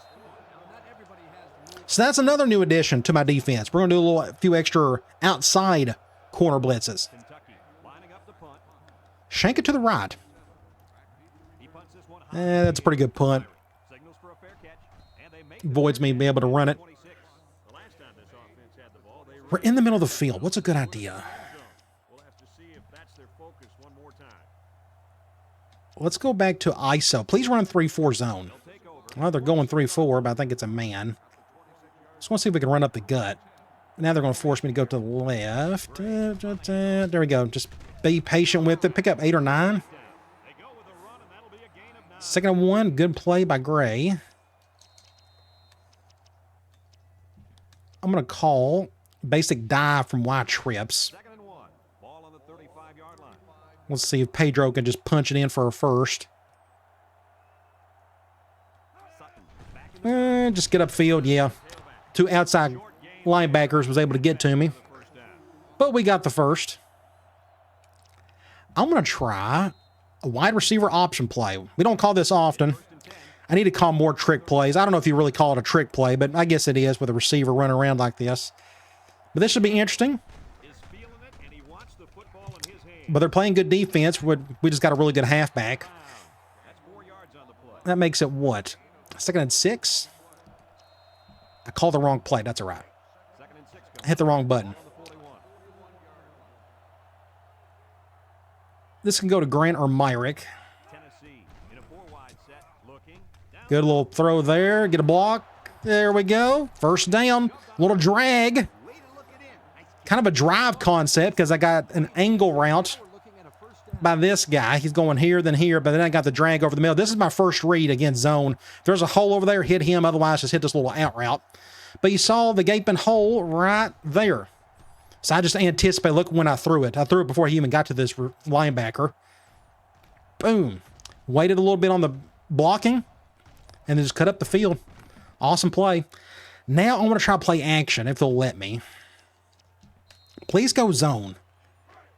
So that's another new addition to my defense. We're going to do a few extra outside corner blitzes. Shank it to the right. That's a pretty good punt. Avoids me being able to run it. We're in the middle of the field. What's a good idea? Let's go back to ISO. Please run 3-4 zone. Well, they're going 3-4, but I think it's a man. Just want to see if we can run up the gut. Now they're going to force me to go to the left. There we go. Just be patient with it. Pick up 8 or 9. 2nd and 1. Good play by Gray. I'm going to call basic dive from Y trips. Let's see if Pedro can just punch it in for a first. Just get upfield, yeah. 2 outside linebackers was able to get to me. But we got the first. I'm going to try a wide receiver option play. We don't call this often. I need to call more trick plays. I don't know if you really call it a trick play, but I guess it is with a receiver running around like this. But this should be interesting. But they're playing good defense. We just got a really good halfback. That makes it what? 2nd and 6? I called the wrong play. That's all right. I hit the wrong button. This can go to Grant or Myrick. Good little throw there. Get a block. There we go. First down. Little drag. Kind of a drive concept because I got an angle route by this guy. He's going here, then here, but then I got the drag over the middle. This is my first read against zone. If there's a hole over there, hit him. Otherwise, just hit this little out route. But you saw the gaping hole right there. So I just anticipate. Look when I threw it. I threw it before he even got to this linebacker. Boom. Waited a little bit on the blocking and then just cut up the field. Awesome play. Now I want to try to play action if they'll let me. Please go zone.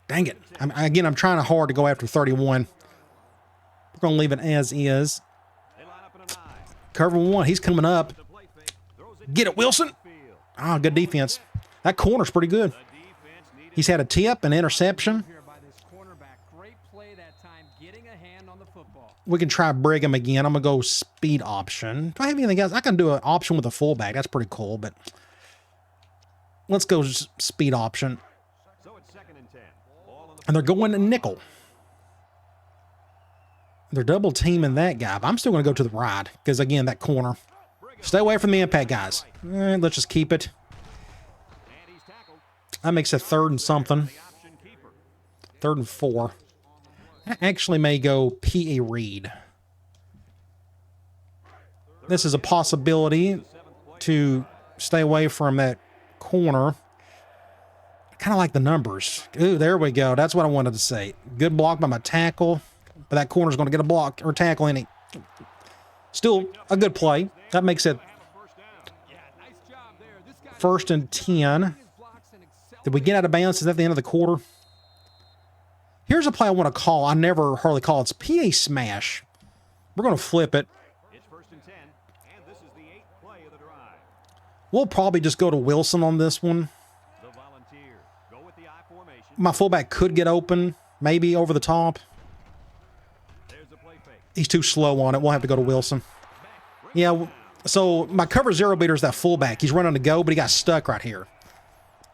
Dang it. I'm trying hard to go after 31. We're going to leave it as is. Cover 1. He's coming up. Get it, Wilson. Ah, good defense. That corner's pretty good. He's had a tip, an interception. We can try Brigham again. I'm going to go speed option. Do I have anything else? I can do an option with a fullback. That's pretty cool, but let's go speed option. And they're going to nickel. They're double teaming that guy, but I'm still going to go to the right because, again, that corner. Stay away from the impact, guys. Let's just keep it. That makes it 3rd and something. 3rd and 4. I actually may go P.A. Reed. This is a possibility to stay away from that corner. Kind of like the numbers. Ooh, there we go. That's what I wanted to say. Good block by my tackle. But that corner's going to get a block or tackle in it. Still a good play. That makes it 1st and 10. Did we get out of bounds? Is that the end of the quarter? Here's a play I want to call. I never hardly call it. It's PA smash. We're going to flip it. It's 1st and 10, and this is the 8th play of the drive. We'll probably just go to Wilson on this one. The Volunteers go with the I formation. My fullback could get open, maybe over the top. There's the play fake. He's too slow on it. We'll have to go to Wilson. Yeah, so my cover 0 beater is that fullback. He's running to go, but he got stuck right here.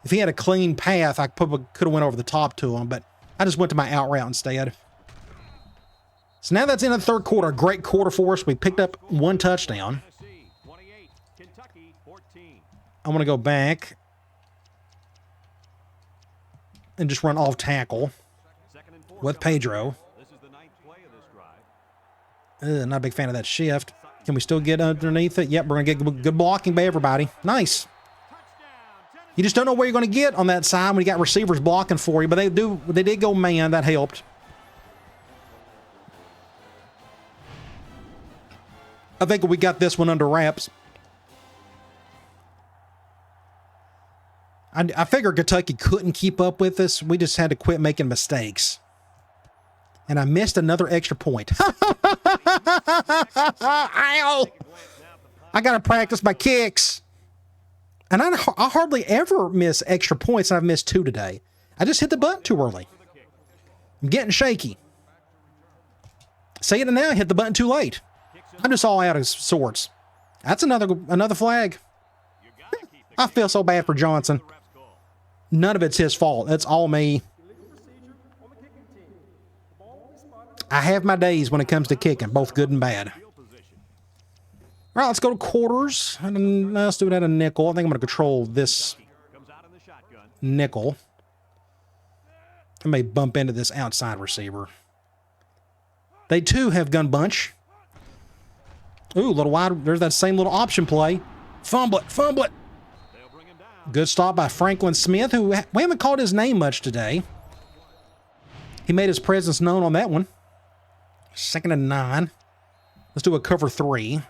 If he had a clean path, I probably could have went over the top to him, but I just went to my out route instead. So now that's in the 3rd quarter. Great quarter for us. We picked up 1 touchdown. 28, Kentucky 14. I'm going to go back and just run off tackle with Pedro. This is the 9th play of this drive. Not a big fan of that shift. Can we still get underneath it? Yep, we're going to get good blocking by everybody. Nice. You just don't know where you're going to get on that side when you got receivers blocking for you, but they did go man. That helped. I think we got this one under wraps. I figured Kentucky couldn't keep up with us. We just had to quit making mistakes. And I missed another extra point. Ow! I got to practice my kicks. And I hardly ever miss extra points, and I've missed 2 today. I just hit the button too early. I'm getting shaky. Say it now, hit the button too late. I'm just all out of sorts. That's another flag. I feel so bad for Johnson. None of it's his fault. It's all me. I have my days when it comes to kicking, both good and bad. All right, let's go to quarters. Let's do it at a nickel. I think I'm going to control this nickel. I may bump into this outside receiver. They too have gun bunch. Ooh, a little wide. There's that same little option play. Fumble it, fumble it. Good stop by Franklin Smith, who we haven't called his name much today. He made his presence known on that one. 2nd and 9. Let's do a cover 3.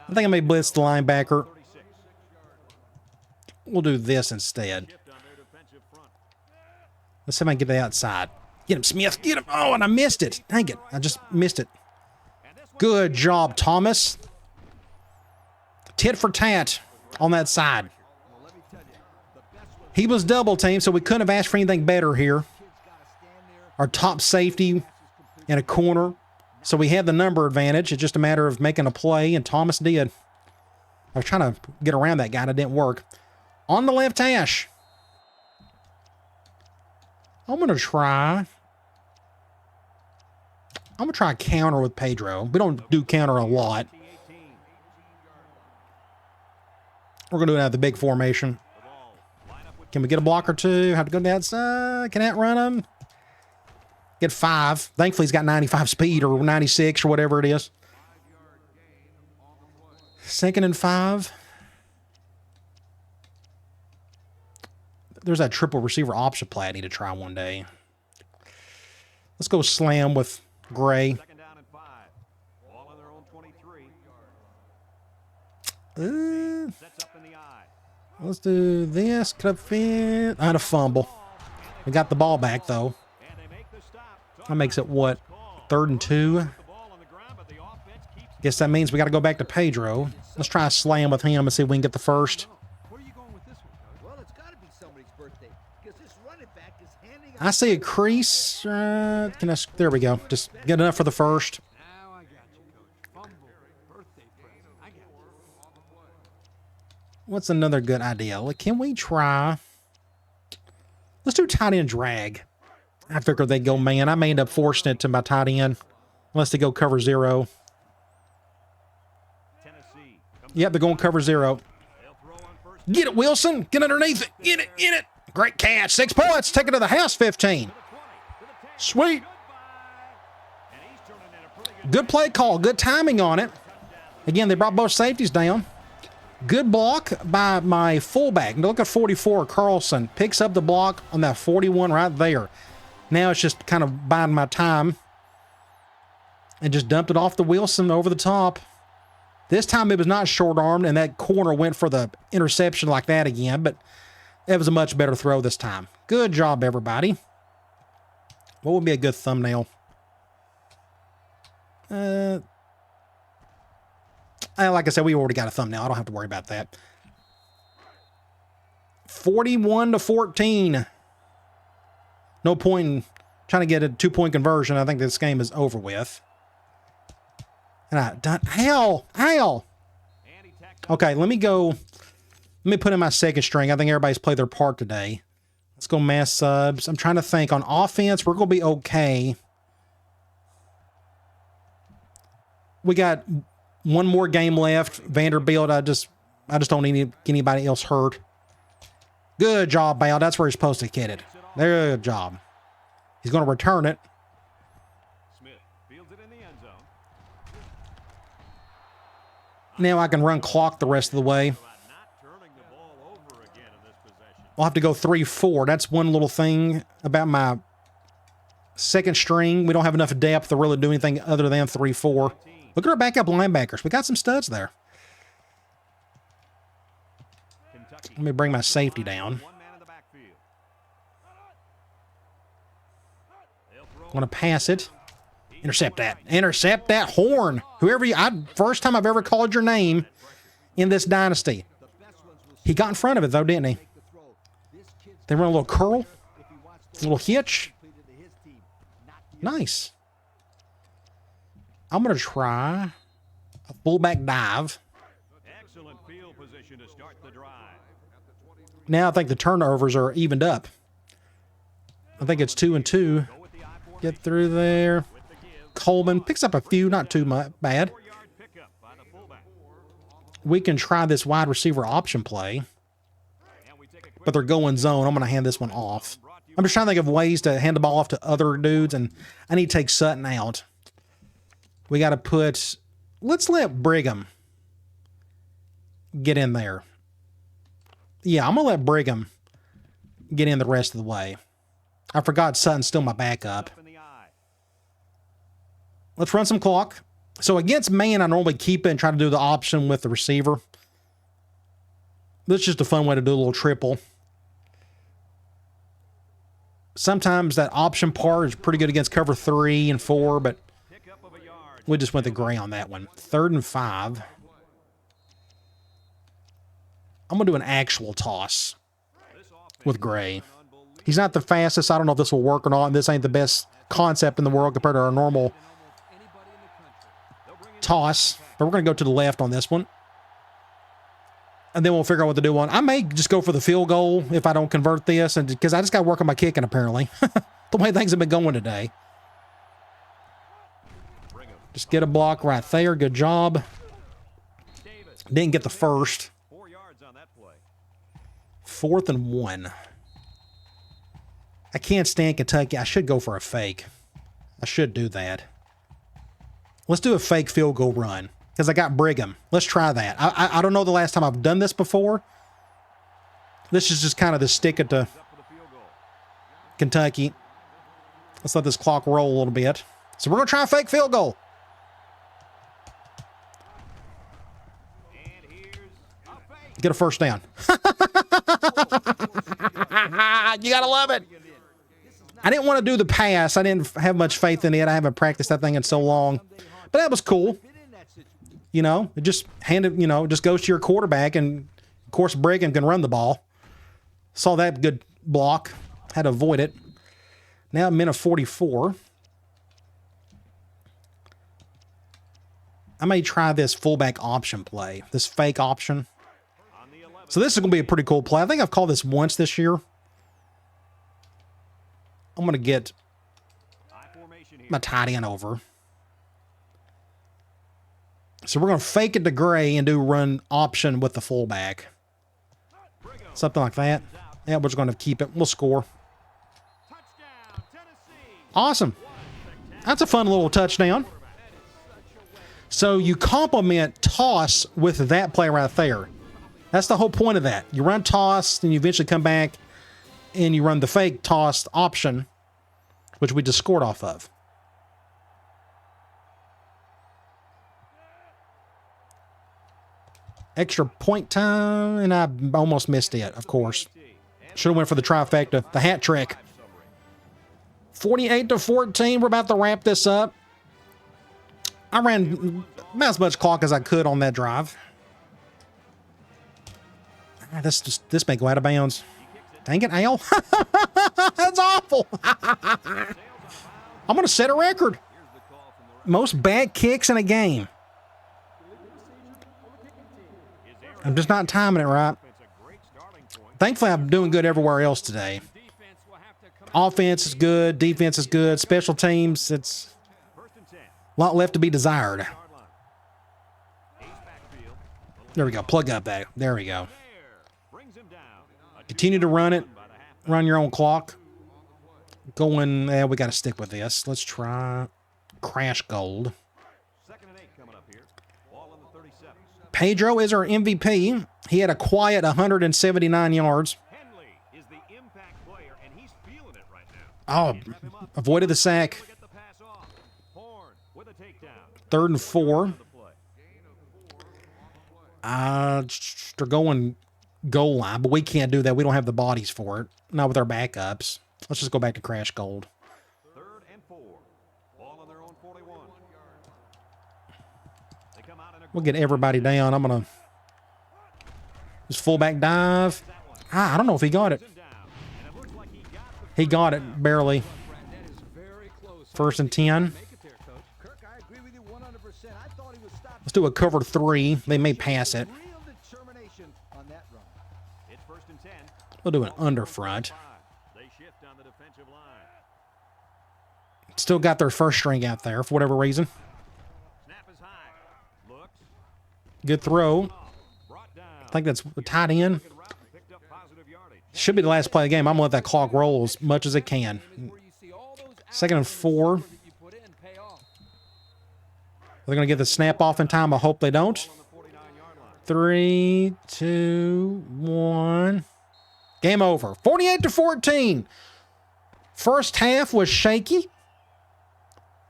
I think I may blitz the linebacker. We'll do this instead. Let's see if I can get the outside. Get him, Smith. Get him. Oh, and I missed it. Dang it. I just missed it. Good job, Thomas. Tit for tat on that side. He was double teamed, so we couldn't have asked for anything better here. Our top safety in a corner. So we had the number advantage. It's just a matter of making a play, and Thomas did. I was trying to get around that guy, and it didn't work. On the left hash. I'm going to try a counter with Pedro. We don't do counter a lot. We're going to do it out of the big formation. Can we get a block or two? Have to go to the outside. Can outrun him? Get 5. Thankfully, he's got 95 speed or 96 or whatever it is. 2nd and 5. There's that triple receiver option play I need to try one day. Let's go slam with Gray. Let's do this. Could have fit. I had a fumble. We got the ball back, though. That makes it, what, 3rd and 2? Guess that means we got to go back to Pedro. Let's try a slam with him and see if we can get the first. I see a crease. There we go. Just get enough for the first. What's another good idea? Can we try? Let's do tight end drag. I figured they'd go man. I may end up forcing it to my tight end unless they go cover 0. Yep, they're going cover 0. Get it, Wilson. Get underneath it. Get it. Get it. Great catch. 6 points. Take it to the house. 15. Sweet. Good play call. Good timing on it. Again, they brought both safeties down. Good block by my fullback. Look at 44, Carlson. Picks up the block on that 41 right there. Now it's just kind of biding my time. And just dumped it off to Wilson over the top. This time it was not short-armed, and that corner went for the interception like that again, but it was a much better throw this time. Good job, everybody. What would be a good thumbnail? Like I said, we already got a thumbnail. I don't have to worry about that. 41-14. No point in trying to get a 2-point conversion. I think this game is over with. And Hell. Okay, let me go. Let me put in my second string. I think everybody's played their part today. Let's go mass subs. I'm trying to think. On offense, we're going to be okay. We got one more game left. Vanderbilt, I just don't need anybody else hurt. Good job, Bale. That's where he's supposed to get it. Good job. He's going to return it. Smith fields it in the end zone. Now I can run clock the rest of the way. We'll have to go 3-4. That's one little thing about my second string. We don't have enough depth to really do anything other than 3-4. Look at our backup linebackers. We got some studs there. Let me bring my safety down. I'm going to pass it. Intercept that. Intercept that horn. Whoever you... first time I've ever called your name in this dynasty. He got in front of it, though, didn't he? They run a little curl, a little hitch. Nice. I'm going to try a fullback dive. Excellent field position to start the drive. Now I think the turnovers are evened up. I think it's 2 and 2. Get through there. Coleman picks up a few, not too much bad. We can try this wide receiver option play, but they're going zone. I'm going to hand this one off. I'm just trying to think of ways to hand the ball off to other dudes, and I need to take Sutton out. We got to put, let's let Brigham get in there. Yeah, I'm going to let Brigham get in the rest of the way. I forgot Sutton's still my backup. Let's run some clock. So against man, I normally keep it and try to do the option with the receiver. That's just a fun way to do a little triple. Sometimes that option part is pretty good against cover 3 and 4, but we just went the gray on that one. 3rd and 5. I'm going to do an actual toss with Gray. He's not the fastest. I don't know if this will work or not. This ain't the best concept in the world compared to our normal toss. But we're going to go to the left on this one. And then we'll figure out what to do on. I may just go for the field goal if I don't convert this, and because I just got to work on my kicking, apparently. The way things have been going today. Just get a block right there. Good job. Didn't get the first. 4th and 1. I can't stand Kentucky. I should go for a fake. I should do that. Let's do a fake field goal run because I got Brigham. Let's try that. I don't know the last time I've done this before. This is just kind of the stick it to Kentucky. Let's let this clock roll a little bit. So we're going to try a fake field goal. Get a first down. You got to love it. I didn't want to do the pass. I didn't have much faith in it. I haven't practiced that thing in so long. But that was cool. You know, it just just goes to your quarterback, and of course Brigham can run the ball. Saw that good block. Had to avoid it. Now minute 44. I may try this fullback option play. This fake option. So this is going to be a pretty cool play. I think I've called this once this year. I'm going to get my tight end over. So we're going to fake it to Gray and do run option with the fullback. Something like that. Yeah, we're just going to keep it. We'll score. Awesome. That's a fun little touchdown. So you complement toss with that play right there. That's the whole point of that. You run toss, then you eventually come back and you run the fake tossed option, which we just scored off of. Extra point time, and I almost missed it, of course. Should have went for the trifecta, the hat trick. 48-14, we're about to wrap this up. I ran about as much clock as I could on that drive. This may go out of bounds. Dang it, Al. That's awful. I'm going to set a record. Most bad kicks in a game. I'm just not timing it right. Thankfully, I'm doing good everywhere else today. Offense is good. Defense is good. Special teams, it's a lot left to be desired. There we go. Plug up that. There we go. Continue to run it. Run your own clock. We got to stick with this. Let's try Crash Gold. Pedro is our MVP. He had a quiet 179 yards. Oh, avoided the sack. 3rd and 4. They're going goal line, but we can't do that. We don't have the bodies for it. Not with our backups. Let's just go back to Crash Gold. 3rd and 4. Ball on their own 41. We'll get everybody down. I'm going to His fullback dive. I don't know if he got it. He got it, barely. 1st and 10. Let's do a cover 3. They may pass it. We'll do an under front. Still got their first string out there for whatever reason. Good throw. I think that's a tight end. Should be the last play of the game. I'm going to let that clock roll as much as it can. 2nd and 4. They're going to get the snap off in time. I hope they don't. 3, 2, 1. Game over. 48-14. First half was shaky,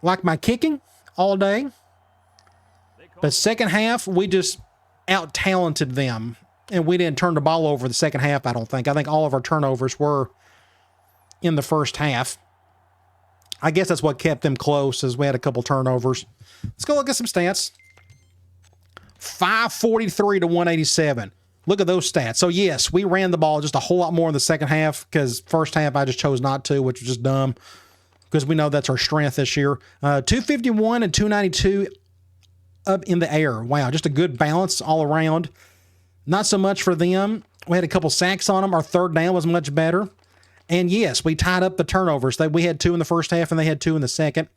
like my kicking all day. But second half, we just out-talented them. And we didn't turn the ball over the second half, I don't think. I think all of our turnovers were in the first half. I guess that's what kept them close, as we had a couple turnovers. Let's go look at some stats. 543 to 187. Look at those stats. So, yes, we ran the ball just a whole lot more in the second half because first half I just chose not to, which was just dumb because we know that's our strength this year. 251 and 292 up in the air. Wow, just a good balance all around. Not so much for them. We had a couple sacks on them. Our third down was much better. And, yes, we tied up the turnovers. We had 2 in the first half and they had 2 in the second.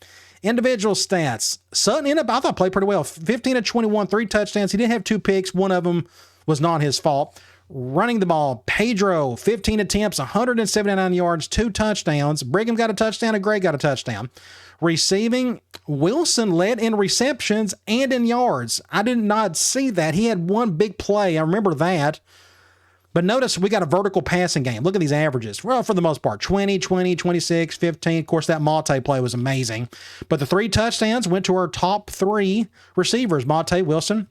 Individual stats. Sutton ended up, I thought, played pretty well. 15 of 21, 3 touchdowns. He did have 2 picks. One of them was not his fault. Running the ball, Pedro, 15 attempts, 179 yards, 2 touchdowns. Brigham got a touchdown and Gray got a touchdown. Receiving, Wilson led in receptions and in yards. I did not see that. He had 1 big play. I remember that. But notice we got a vertical passing game. Look at these averages. Well, for the most part, 20, 20, 26, 15. Of course, that Mate play was amazing. But the 3 touchdowns went to our top 3 receivers, Mate, Wilson,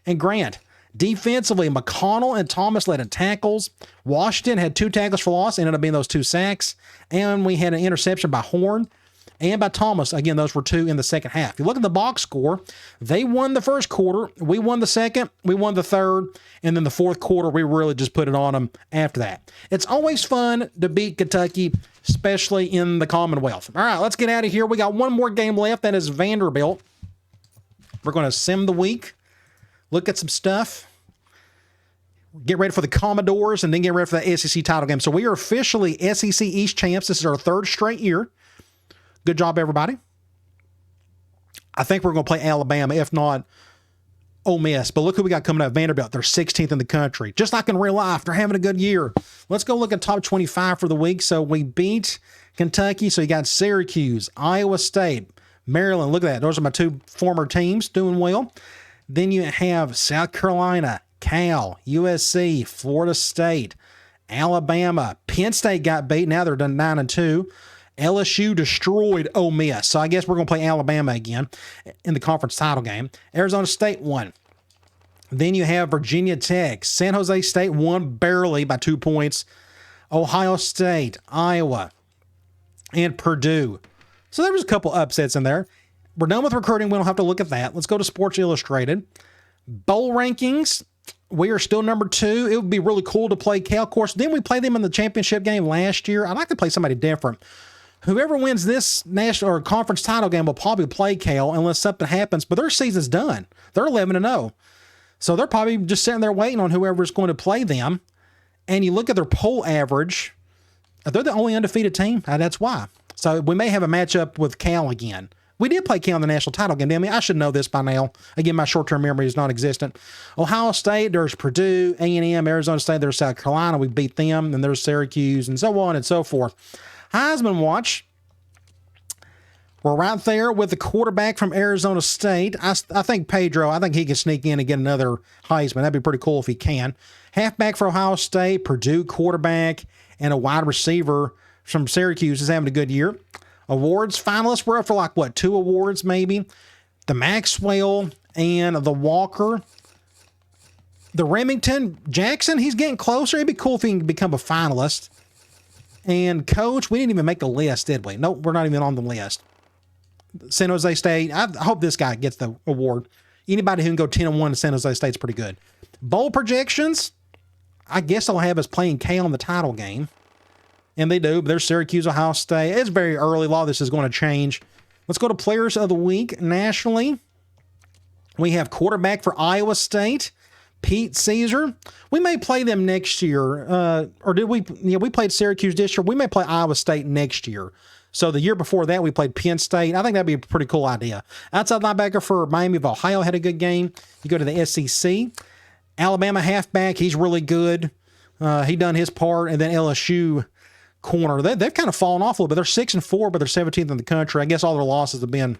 and Grant. Defensively, McConnell and Thomas led in tackles. Washington had 2 tackles for loss, ended up being those 2 sacks. And we had an interception by Horn and by Thomas. Again, those were 2 in the second half. If you look at the box score, they won the first quarter. We won the second. We won the third. And then the fourth quarter, we really just put it on them after that. It's always fun to beat Kentucky, especially in the Commonwealth. All right, let's get out of here. We got one more game left. That is Vanderbilt. We're going to sim the week. Look at some stuff. Get ready for the Commodores and then get ready for the SEC title game. So we are officially SEC East champs. This is our 3rd straight year. Good job, everybody. I think we're going to play Alabama, if not Ole Miss. But look who we got coming up. Vanderbilt. They're 16th in the country. Just like in real life, they're having a good year. Let's go look at top 25 for the week. So we beat Kentucky. So you got Syracuse, Iowa State, Maryland. Look at that. Those are my 2 former teams doing well. Then you have South Carolina, Cal, USC, Florida State, Alabama. Penn State got beat. Now they're done 9-2. LSU destroyed Ole Miss. So I guess we're going to play Alabama again in the conference title game. Arizona State won. Then you have Virginia Tech. San Jose State won barely by 2 points. Ohio State, Iowa, and Purdue. So there was a couple upsets in there. We're done with recruiting. We don't have to look at that. Let's go to Sports Illustrated. Bowl rankings. We are still number 2. It would be really cool to play Cal. Of course, then we played them in the championship game last year. I'd like to play somebody different. Whoever wins this national or conference title game will probably play Cal unless something happens. But their season's done. They're 11-0. So they're probably just sitting there waiting on whoever's going to play them. And you look at their poll average. They're the only undefeated team. That's why. So we may have a matchup with Cal again. We did play Cal in the national title game. I should know this by now. Again, my short-term memory is non-existent. Ohio State, there's Purdue, A&M, Arizona State, there's South Carolina. We beat them, and there's Syracuse, and so on and so forth. Heisman watch. We're right there with the quarterback from Arizona State. I think Pedro, I think he can sneak in and get another Heisman. That'd be pretty cool if he can. Halfback for Ohio State, Purdue quarterback, and a wide receiver from Syracuse is having a good year. Awards finalists, we're up for 2 awards maybe. The Maxwell and the Walker. The Remington, Jackson, he's getting closer. It'd be cool if he can become a finalist. And Coach, we didn't even make the list, did we? Nope, we're not even on the list. San Jose State, I hope this guy gets the award. Anybody who can go 10-1 to San Jose State's pretty good. Bowl projections, I guess they'll have us playing Cal in the title game. And they do, but there's Syracuse, Ohio State. It's very early. A lot of this is going to change. Let's go to Players of the Week nationally. We have quarterback for Iowa State, Pete Caesar. We may play them next year. Or did we? Yeah, we played Syracuse this year. We may play Iowa State next year. So the year before that, we played Penn State. I think that'd be a pretty cool idea. Outside linebacker for Miami of Ohio had a good game. You go to the SEC. Alabama halfback, he's really good. He done his part. And then LSU corner, they've kind of fallen off a little bit. They're 6-4, but they're 17th in the country. I guess all their losses have been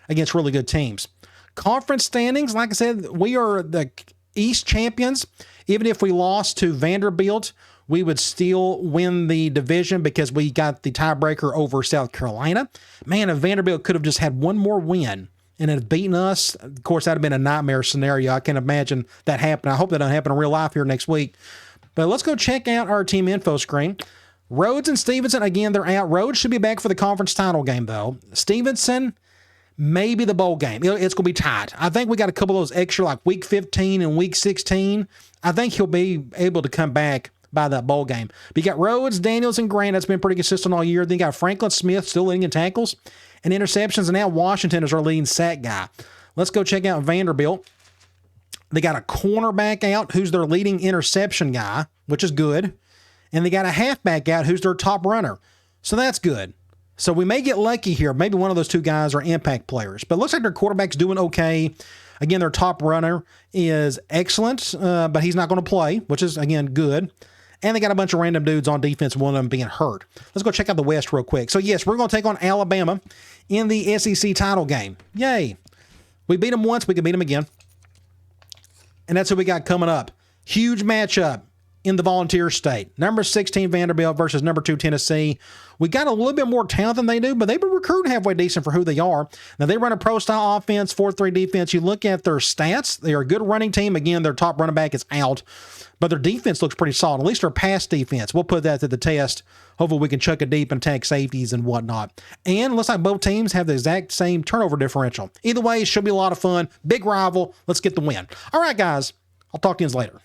against really good teams. Conference standings, like I said, we are the East champions. Even if we lost to Vanderbilt, we would still win the division because we got the tiebreaker over South Carolina. Man, if Vanderbilt could have just had one more win and had beaten us, of course, that'd have been a nightmare scenario. I can't imagine that happening. I hope that doesn't happen in real life here next week. But let's go check out our team info screen. Rhodes and Stevenson, again, they're out. Rhodes should be back for the conference title game, though. Stevenson, maybe the bowl game. It's going to be tight. I think we got a couple of those extra, like week 15 and week 16. I think he'll be able to come back by that bowl game. But you got Rhodes, Daniels, and Grant. That's been pretty consistent all year. Then you got Franklin Smith still leading in tackles and interceptions. And now Washington is our leading sack guy. Let's go check out Vanderbilt. They got a cornerback out who's their leading interception guy, which is good. And they got a halfback out who's their top runner. So that's good. So we may get lucky here. Maybe one of those two guys are impact players. But it looks like their quarterback's doing okay. Again, their top runner is excellent, but he's not going to play, which is, again, good. And they got a bunch of random dudes on defense, one of them being hurt. Let's go check out the West real quick. So, yes, we're going to take on Alabama in the SEC title game. Yay. We beat them once. We can beat them again. And that's who we got coming up. Huge matchup in the Volunteer State. Number 16 Vanderbilt versus number 2 Tennessee. We got a little bit more talent than they do, but they've been recruiting halfway decent for who they are. Now, they run a pro-style offense, 4-3 defense. You look at their stats, they are a good running team. Again, their top running back is out, but their defense looks pretty solid, at least their pass defense. We'll put that to the test. Hopefully, we can chuck it deep and attack safeties and whatnot. And it looks like both teams have the exact same turnover differential. Either way, it should be a lot of fun. Big rival. Let's get the win. All right, guys. I'll talk to you later.